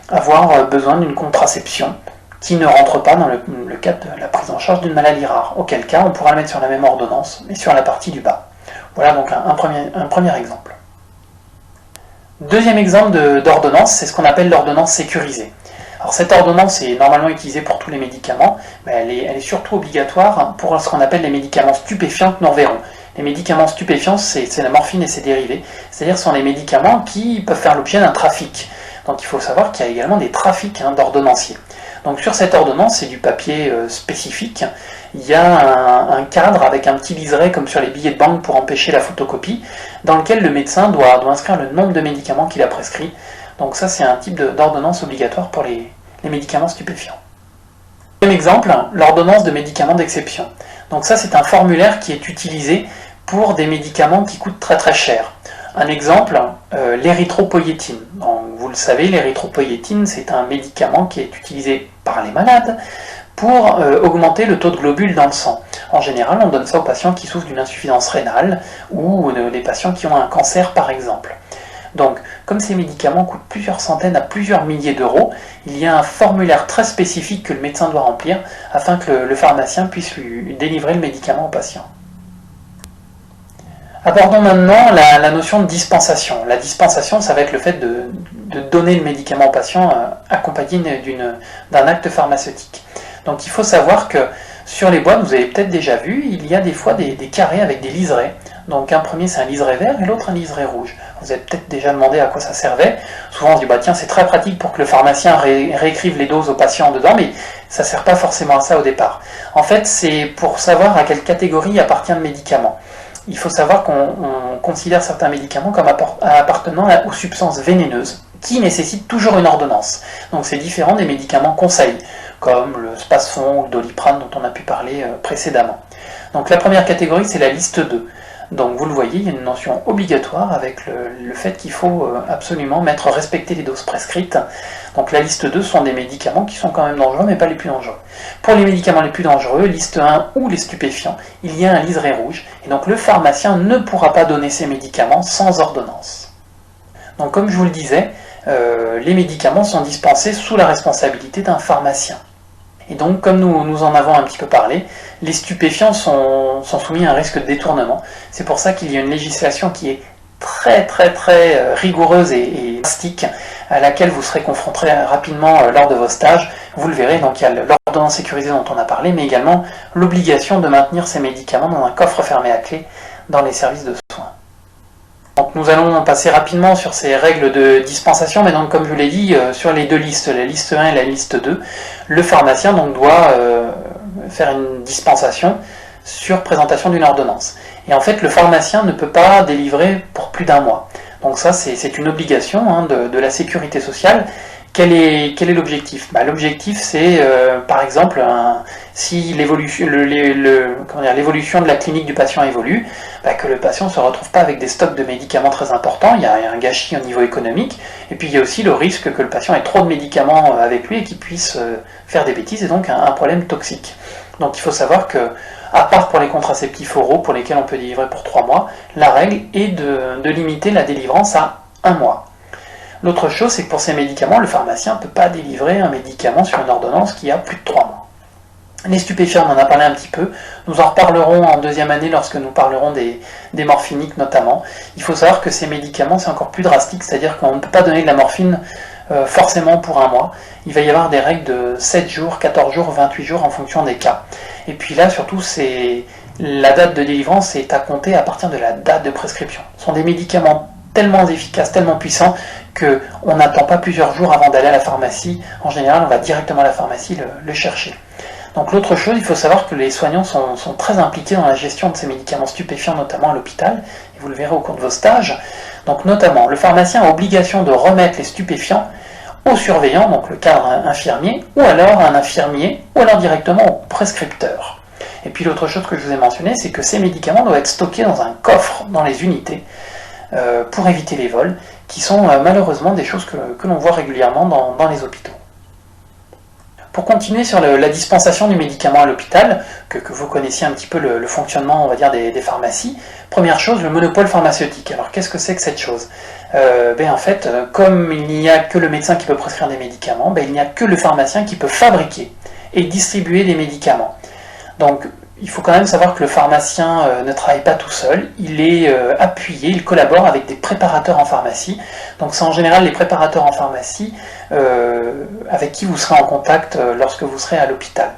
avoir besoin d'une contraception qui ne rentre pas dans le cadre de la prise en charge d'une maladie rare, auquel cas on pourra le mettre sur la même ordonnance, mais sur la partie du bas. Voilà donc un premier exemple. Deuxième exemple d'ordonnance, c'est ce qu'on appelle l'ordonnance sécurisée. Alors cette ordonnance est normalement utilisée pour tous les médicaments, mais elle est surtout obligatoire pour ce qu'on appelle les médicaments stupéfiants que nous reverrons. Les médicaments stupéfiants, c'est la morphine et ses dérivés, c'est-à-dire ce sont les médicaments qui peuvent faire l'objet d'un trafic. Donc il faut savoir qu'il y a également des trafics d'ordonnanciers. Donc sur cette ordonnance, c'est du papier spécifique, il y a un cadre avec un petit liseré comme sur les billets de banque pour empêcher la photocopie, dans lequel le médecin doit inscrire le nombre de médicaments qu'il a prescrits. Donc ça c'est un type d'ordonnance obligatoire pour les médicaments stupéfiants. Deuxième exemple, l'ordonnance de médicaments d'exception. Donc ça c'est un formulaire qui est utilisé pour des médicaments qui coûtent très très cher. Un exemple, l'érythropoïétine. Donc, vous le savez, l'érythropoïétine c'est un médicament qui est utilisé par les malades pour augmenter le taux de globules dans le sang. En général, on donne ça aux patients qui souffrent d'une insuffisance rénale ou les patients qui ont un cancer par exemple. Donc, comme ces médicaments coûtent plusieurs centaines à plusieurs milliers d'euros, il y a un formulaire très spécifique que le médecin doit remplir afin que le pharmacien puisse lui délivrer le médicament au patient. Abordons maintenant la notion de dispensation. La dispensation, ça va être le fait de donner le médicament au patient accompagné d'un acte pharmaceutique. Donc il faut savoir que sur les boîtes, vous avez peut-être déjà vu, il y a des fois des carrés avec des liserés. Donc un premier c'est un liseré vert et l'autre un liseré rouge. Vous avez peut-être déjà demandé à quoi ça servait. Souvent on se dit tiens c'est très pratique pour que le pharmacien réécrive les doses aux patients dedans, mais ça ne sert pas forcément à ça au départ. En fait c'est pour savoir à quelle catégorie appartient le médicament. Il faut savoir qu'on considère certains médicaments comme appartenant aux substances vénéneuses qui nécessitent toujours une ordonnance. Donc c'est différent des médicaments conseils, comme le Spasfon ou le Doliprane dont on a pu parler précédemment. Donc la première catégorie, c'est la liste 2. Donc vous le voyez, il y a une mention obligatoire avec le fait qu'il faut absolument respecter les doses prescrites. Donc la liste 2 sont des médicaments qui sont quand même dangereux, mais pas les plus dangereux. Pour les médicaments les plus dangereux, liste 1 ou les stupéfiants, il y a un liseré rouge, et donc le pharmacien ne pourra pas donner ces médicaments sans ordonnance. Donc comme je vous le disais, les médicaments sont dispensés sous la responsabilité d'un pharmacien. Et donc, comme nous en avons un petit peu parlé, les stupéfiants sont soumis à un risque de détournement. C'est pour ça qu'il y a une législation qui est très rigoureuse et drastique, à laquelle vous serez confrontés rapidement lors de vos stages. Vous le verrez, donc il y a l'ordonnance sécurisée dont on a parlé, mais également l'obligation de maintenir ces médicaments dans un coffre fermé à clé dans les services de soins. Donc nous allons passer rapidement sur ces règles de dispensation, mais donc comme je vous l'ai dit, sur les deux listes, la liste 1 et la liste 2, le pharmacien donc doit faire une dispensation sur présentation d'une ordonnance. Et en fait, le pharmacien ne peut pas délivrer pour plus d'un mois. Donc ça, c'est une obligation de la sécurité sociale. Quel est l'objectif ? L'objectif, c'est, par exemple, si l'évolution de la clinique du patient évolue, que le patient ne se retrouve pas avec des stocks de médicaments très importants, il y a un gâchis au niveau économique, et puis il y a aussi le risque que le patient ait trop de médicaments avec lui et qu'il puisse faire des bêtises, et donc un problème toxique. Donc il faut savoir que, à part pour les contraceptifs oraux, pour lesquels on peut délivrer pour 3 mois, la règle est de limiter la délivrance à 1 mois. L'autre chose, c'est que pour ces médicaments, le pharmacien ne peut pas délivrer un médicament sur une ordonnance qui a plus de 3 mois. Les stupéfiants, on en a parlé un petit peu, nous en reparlerons en deuxième année lorsque nous parlerons des morphiniques notamment. Il faut savoir que ces médicaments, c'est encore plus drastique, c'est-à-dire qu'on ne peut pas donner de la morphine forcément pour 1 mois. Il va y avoir des règles de 7 jours, 14 jours, 28 jours en fonction des cas. Et puis là, surtout, la date de délivrance est à compter à partir de la date de prescription. Ce sont des médicaments tellement efficaces, tellement puissants, qu'on n'attend pas plusieurs jours avant d'aller à la pharmacie. En général, on va directement à la pharmacie le chercher. Donc l'autre chose, il faut savoir que les soignants sont très impliqués dans la gestion de ces médicaments stupéfiants, notamment à l'hôpital, et vous le verrez au cours de vos stages. Donc notamment, le pharmacien a obligation de remettre les stupéfiants au surveillant, donc le cadre infirmier, ou alors à un infirmier, ou alors directement au prescripteur. Et puis l'autre chose que je vous ai mentionné, c'est que ces médicaments doivent être stockés dans un coffre dans les unités, pour éviter les vols, qui sont malheureusement des choses que l'on voit régulièrement dans les hôpitaux. Pour continuer sur la dispensation du médicament à l'hôpital, que vous connaissiez un petit peu le fonctionnement, on va dire, des pharmacies, première chose, le monopole pharmaceutique. Alors qu'est-ce que c'est que cette chose ? En fait, comme il n'y a que le médecin qui peut prescrire des médicaments, il n'y a que le pharmacien qui peut fabriquer et distribuer des médicaments. Donc il faut quand même savoir que le pharmacien ne travaille pas tout seul, il est appuyé, il collabore avec des préparateurs en pharmacie. Donc c'est en général les préparateurs en pharmacie avec qui vous serez en contact lorsque vous serez à l'hôpital.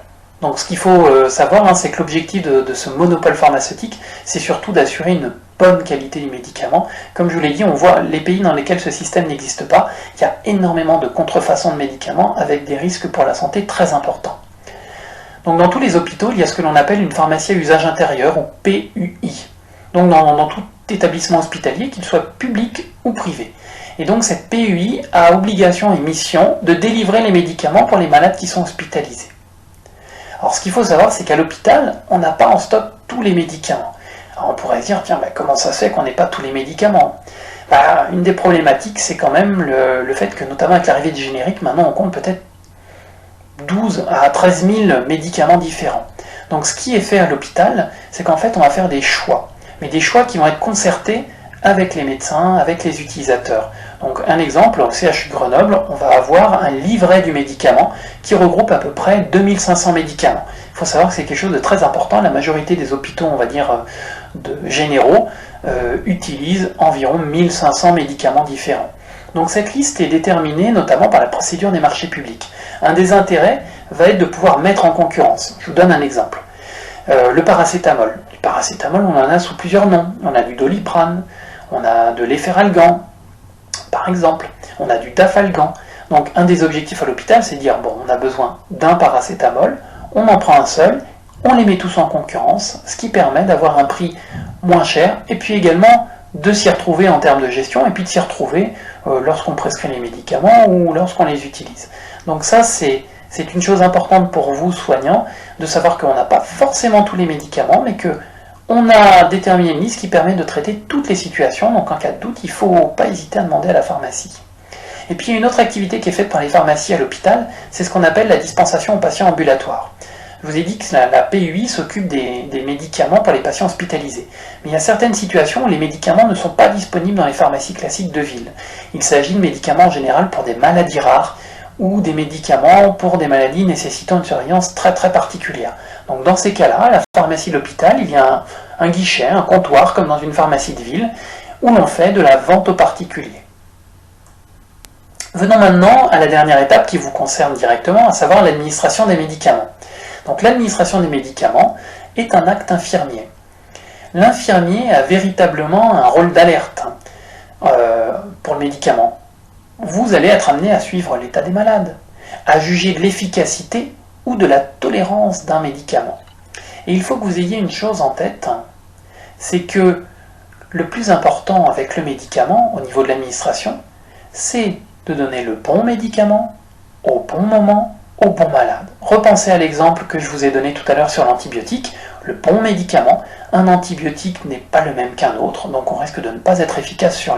Donc ce qu'il faut savoir, c'est que l'objectif de ce monopole pharmaceutique, c'est surtout d'assurer une bonne qualité du médicament. Comme je vous l'ai dit, on voit les pays dans lesquels ce système n'existe pas, il y a énormément de contrefaçons de médicaments avec des risques pour la santé très importants. Donc dans tous les hôpitaux, il y a ce que l'on appelle une pharmacie à usage intérieur, ou PUI. Donc dans tout établissement hospitalier, qu'il soit public ou privé. Et donc cette PUI a obligation et mission de délivrer les médicaments pour les malades qui sont hospitalisés. Alors ce qu'il faut savoir, c'est qu'à l'hôpital, on n'a pas en stock tous les médicaments. Alors on pourrait se dire, tiens, comment ça se fait qu'on n'ait pas tous les médicaments ? Une des problématiques, c'est quand même le fait que, notamment avec l'arrivée des génériques, maintenant on compte peut-être 12 à 13 000 médicaments différents. Donc ce qui est fait à l'hôpital, c'est qu'en fait on va faire des choix, mais des choix qui vont être concertés avec les médecins, avec les utilisateurs. Donc un exemple, au CHU de Grenoble, on va avoir un livret du médicament qui regroupe à peu près 2500 médicaments. Il faut savoir que c'est quelque chose de très important, la majorité des hôpitaux, on va dire, généraux, utilisent environ 1500 médicaments différents. Donc cette liste est déterminée notamment par la procédure des marchés publics. Un des intérêts va être de pouvoir mettre en concurrence. Je vous donne un exemple. Le paracétamol. Du paracétamol, on en a sous plusieurs noms. On a du Doliprane, on a de l'Efferalgan, par exemple. On a du Dafalgan. Donc un des objectifs à l'hôpital, c'est de dire, on a besoin d'un paracétamol, on en prend un seul, on les met tous en concurrence, ce qui permet d'avoir un prix moins cher, et puis également de s'y retrouver en termes de gestion, et puis de s'y retrouver lorsqu'on prescrit les médicaments ou lorsqu'on les utilise. Donc ça, c'est C'est une chose importante pour vous, soignants, de savoir qu'on n'a pas forcément tous les médicaments, mais qu'on a déterminé une liste qui permet de traiter toutes les situations, donc en cas de doute, il ne faut pas hésiter à demander à la pharmacie. Et puis une autre activité qui est faite par les pharmacies à l'hôpital, c'est ce qu'on appelle la dispensation aux patients ambulatoires. Je vous ai dit que la PUI s'occupe des médicaments pour les patients hospitalisés. Mais il y a certaines situations où les médicaments ne sont pas disponibles dans les pharmacies classiques de ville. Il s'agit de médicaments en général pour des maladies rares ou des médicaments pour des maladies nécessitant une surveillance très très particulière. Donc dans ces cas-là, à la pharmacie de l'hôpital, il y a un guichet, un comptoir comme dans une pharmacie de ville, où l'on fait de la vente aux particuliers. Venons maintenant à la dernière étape qui vous concerne directement, à savoir l'administration des médicaments. Donc l'administration des médicaments est un acte infirmier. L'infirmier a véritablement un rôle d'alerte pour le médicament. Vous allez être amené à suivre l'état des malades, à juger de l'efficacité ou de la tolérance d'un médicament. Et il faut que vous ayez une chose en tête, c'est que le plus important avec le médicament au niveau de l'administration, c'est de donner le bon médicament au bon moment, au bon malade. Repensez à l'exemple que je vous ai donné tout à l'heure sur l'antibiotique. Le bon médicament, un antibiotique n'est pas le même qu'un autre, donc on risque de ne pas être efficace sur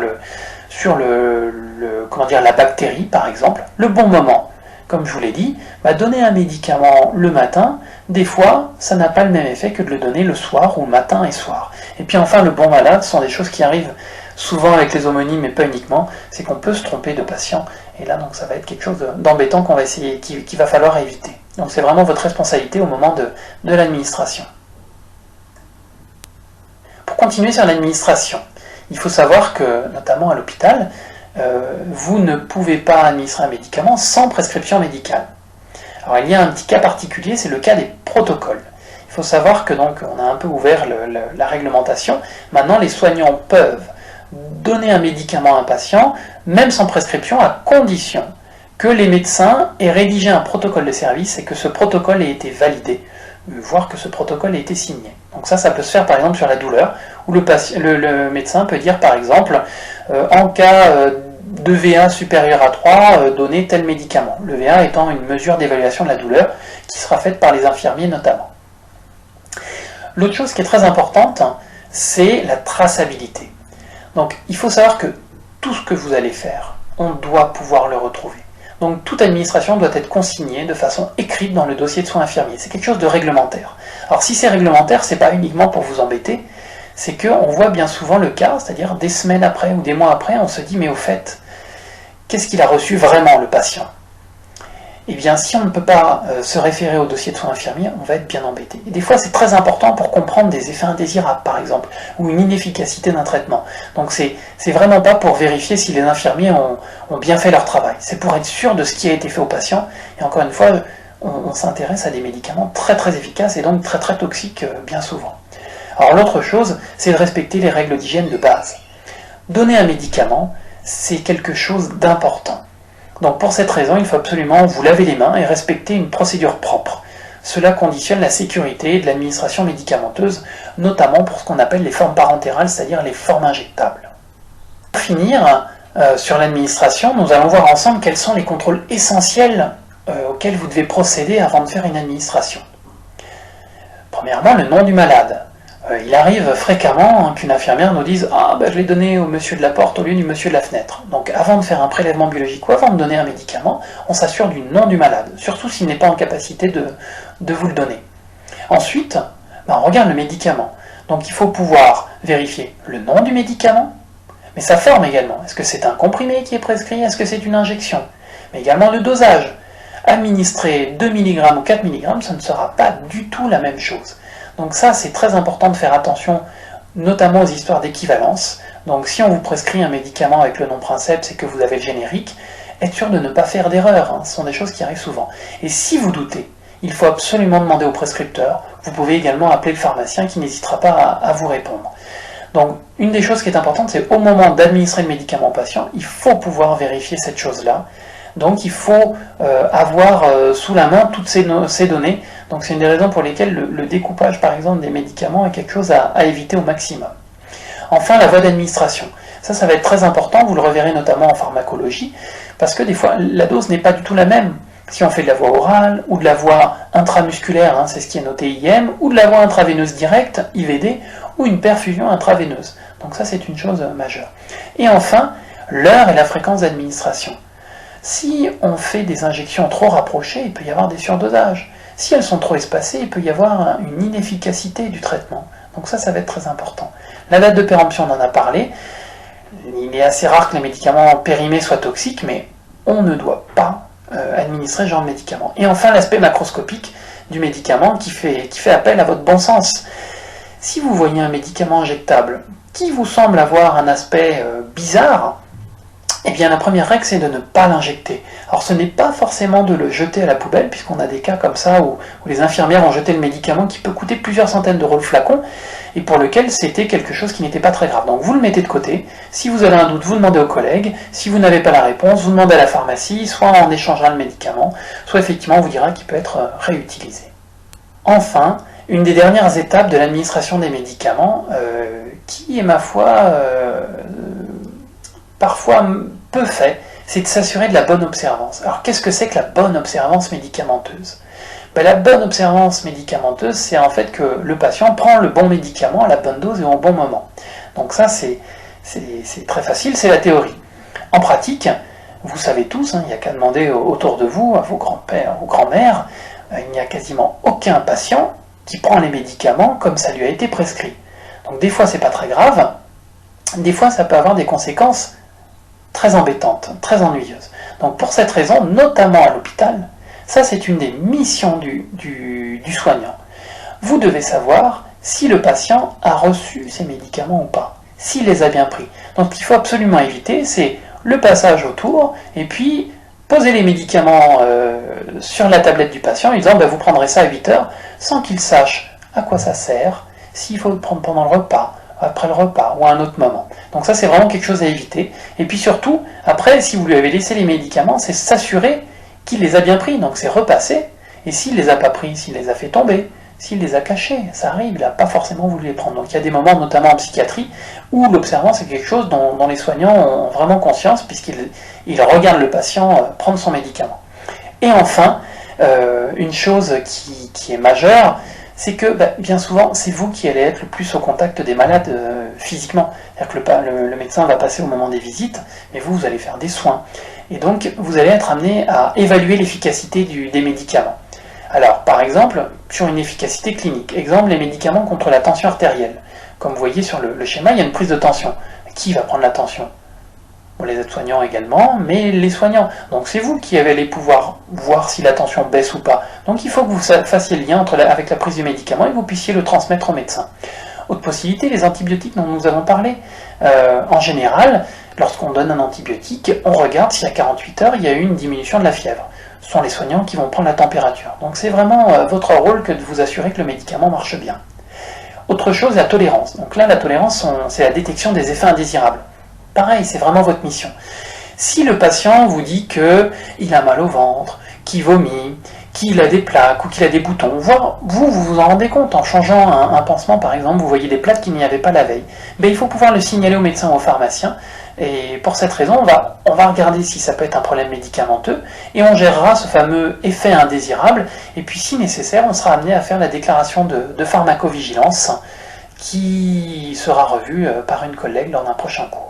la bactérie par exemple. Le bon moment, comme je vous l'ai dit, donner un médicament le matin, des fois, ça n'a pas le même effet que de le donner le soir ou matin et soir. Et puis enfin, le bon malade, ce sont des choses qui arrivent souvent avec les homonymes, mais pas uniquement, c'est qu'on peut se tromper de patient. Et là, donc, ça va être quelque chose d'embêtant qu'on va essayer, qu'il va falloir éviter. Donc c'est vraiment votre responsabilité au moment de l'administration. Pour continuer sur l'administration, il faut savoir que, notamment à l'hôpital, vous ne pouvez pas administrer un médicament sans prescription médicale. Alors il y a un petit cas particulier, c'est le cas des protocoles. Il faut savoir que donc on a un peu ouvert la réglementation. Maintenant, les soignants peuvent donner un médicament à un patient, même sans prescription, à condition que les médecins aient rédigé un protocole de service et que ce protocole ait été validé, voire que ce protocole ait été signé. Donc ça peut se faire par exemple sur la douleur, où le médecin peut dire par exemple, en cas de VA supérieur à 3, donner tel médicament. Le VA étant une mesure d'évaluation de la douleur qui sera faite par les infirmiers notamment. L'autre chose qui est très importante, c'est la traçabilité. Donc il faut savoir que tout ce que vous allez faire, on doit pouvoir le retrouver. Donc toute administration doit être consignée de façon écrite dans le dossier de soins infirmiers. C'est quelque chose de réglementaire. Alors si c'est réglementaire, c'est pas uniquement pour vous embêter, c'est qu'on voit bien souvent le cas, c'est-à-dire des semaines après ou des mois après, on se dit mais au fait, qu'est-ce qu'il a reçu vraiment le patient? Eh bien, si on ne peut pas se référer au dossier de soins infirmiers, on va être bien embêté. Et des fois, c'est très important pour comprendre des effets indésirables, par exemple, ou une inefficacité d'un traitement. Donc, c'est vraiment pas pour vérifier si les infirmiers ont bien fait leur travail. C'est pour être sûr de ce qui a été fait au patient. Et encore une fois, on s'intéresse à des médicaments très très efficaces et donc très très toxiques bien souvent. Alors, l'autre chose, c'est de respecter les règles d'hygiène de base. Donner un médicament, c'est quelque chose d'important. Donc pour cette raison, il faut absolument vous laver les mains et respecter une procédure propre. Cela conditionne la sécurité de l'administration médicamenteuse, notamment pour ce qu'on appelle les formes parentérales, c'est-à-dire les formes injectables. Pour finir, sur l'administration, nous allons voir ensemble quels sont les contrôles essentiels auxquels vous devez procéder avant de faire une administration. Premièrement, le nom du malade. Il arrive fréquemment qu'une infirmière nous dise « Ah, je l'ai donné au monsieur de la porte au lieu du monsieur de la fenêtre ». Donc avant de faire un prélèvement biologique ou avant de donner un médicament, on s'assure du nom du malade, surtout s'il n'est pas en capacité de vous le donner. Ensuite, on regarde le médicament. Donc il faut pouvoir vérifier le nom du médicament, mais sa forme également. Est-ce que c'est un comprimé qui est prescrit? Est-ce que c'est une injection? Mais également le dosage. Administrer 2 mg ou 4 mg, ça ne sera pas du tout la même chose. Donc ça, c'est très important de faire attention, notamment aux histoires d'équivalence. Donc si on vous prescrit un médicament avec le nom princeps et que vous avez le générique, être sûr de ne pas faire d'erreur, ce sont des choses qui arrivent souvent. Et si vous doutez, il faut absolument demander au prescripteur. Vous pouvez également appeler le pharmacien qui n'hésitera pas à vous répondre. Donc une des choses qui est importante, c'est au moment d'administrer le médicament au patient, il faut pouvoir vérifier cette chose-là. Donc il faut avoir sous la main toutes ces données. Donc c'est une des raisons pour lesquelles le découpage par exemple des médicaments est quelque chose à éviter au maximum. Enfin, la voie d'administration. Ça va être très important, vous le reverrez notamment en pharmacologie, parce que des fois la dose n'est pas du tout la même si on fait de la voie orale, ou de la voie intramusculaire, hein, c'est ce qui est noté IM, ou de la voie intraveineuse directe, IVD, ou une perfusion intraveineuse. Donc ça, c'est une chose majeure. Et enfin, l'heure et la fréquence d'administration. Si on fait des injections trop rapprochées, il peut y avoir des surdosages. Si elles sont trop espacées, il peut y avoir une inefficacité du traitement. Donc ça va être très important. La date de péremption, on en a parlé. Il est assez rare que les médicaments périmés soient toxiques, mais on ne doit pas administrer ce genre de médicament. Et enfin, l'aspect macroscopique du médicament qui fait appel à votre bon sens. Si vous voyez un médicament injectable qui vous semble avoir un aspect bizarre, eh bien la première règle c'est de ne pas l'injecter. Alors ce n'est pas forcément de le jeter à la poubelle, puisqu'on a des cas comme ça où les infirmières ont jeté le médicament qui peut coûter plusieurs centaines d'euros le flacon, et pour lequel c'était quelque chose qui n'était pas très grave. Donc vous le mettez de côté, si vous avez un doute, vous demandez aux collègues, si vous n'avez pas la réponse, vous demandez à la pharmacie, soit on échangera le médicament, soit effectivement on vous dira qu'il peut être réutilisé. Enfin, une des dernières étapes de l'administration des médicaments, qui est ma foi parfois peu fait, c'est de s'assurer de la bonne observance. Alors qu'est-ce que c'est que la bonne observance médicamenteuse ? La bonne observance médicamenteuse, c'est en fait que le patient prend le bon médicament à la bonne dose et au bon moment. Donc ça, c'est très facile, c'est la théorie. En pratique, vous savez tous, il n'y a qu'à demander autour de vous, à vos grands-pères, aux grands-mères, il n'y a quasiment aucun patient qui prend les médicaments comme ça lui a été prescrit. Donc des fois, c'est pas très grave, des fois, ça peut avoir des conséquences très embêtantes, très ennuyeuses. Donc pour cette raison, notamment à l'hôpital, ça c'est une des missions du soignant. Vous devez savoir si le patient a reçu ses médicaments ou pas, s'il les a bien pris. Donc ce qu'il faut absolument éviter, c'est le passage autour, et puis poser les médicaments sur la tablette du patient, en lui disant vous prendrez ça à 8 heures, sans qu'il sache à quoi ça sert, s'il faut le prendre pendant le repas, après le repas ou à un autre moment. Donc ça c'est vraiment quelque chose à éviter. Et puis surtout, après, si vous lui avez laissé les médicaments, c'est s'assurer qu'il les a bien pris, donc c'est repasser, et s'il ne les a pas pris, s'il les a fait tomber, s'il les a cachés, ça arrive, il n'a pas forcément voulu les prendre. Donc il y a des moments, notamment en psychiatrie, où l'observance est quelque chose dont les soignants ont vraiment conscience, puisqu'ils regardent le patient prendre son médicament. Et enfin, une chose qui est majeure, c'est que bien souvent, c'est vous qui allez être le plus au contact des malades physiquement. C'est-à-dire que le médecin va passer au moment des visites, mais vous allez faire des soins. Et donc, vous allez être amené à évaluer l'efficacité des médicaments. Alors, par exemple, sur une efficacité clinique. Exemple, les médicaments contre la tension artérielle. Comme vous voyez sur le schéma, il y a une prise de tension. Qui va prendre la tension ? Les aides-soignants également, mais les soignants. Donc c'est vous qui allez pouvoir voir si la tension baisse ou pas. Donc il faut que vous fassiez le lien avec la prise du médicament et que vous puissiez le transmettre au médecin. Autre possibilité, les antibiotiques dont nous avons parlé. En général, lorsqu'on donne un antibiotique, on regarde si à 48 heures il y a eu une diminution de la fièvre. Ce sont les soignants qui vont prendre la température. Donc c'est vraiment votre rôle que de vous assurer que le médicament marche bien. Autre chose, la tolérance. Donc là, la tolérance, c'est la détection des effets indésirables. Pareil, c'est vraiment votre mission. Si le patient vous dit qu'il a mal au ventre, qu'il vomit, qu'il a des plaques ou qu'il a des boutons, voire vous en rendez compte en changeant un pansement par exemple, vous voyez des plaques qu'il n'y avait pas la veille, il faut pouvoir le signaler au médecin ou au pharmacien, et pour cette raison, on va regarder si ça peut être un problème médicamenteux, et on gérera ce fameux effet indésirable, et puis si nécessaire, on sera amené à faire la déclaration de pharmacovigilance, qui sera revue par une collègue lors d'un prochain cours.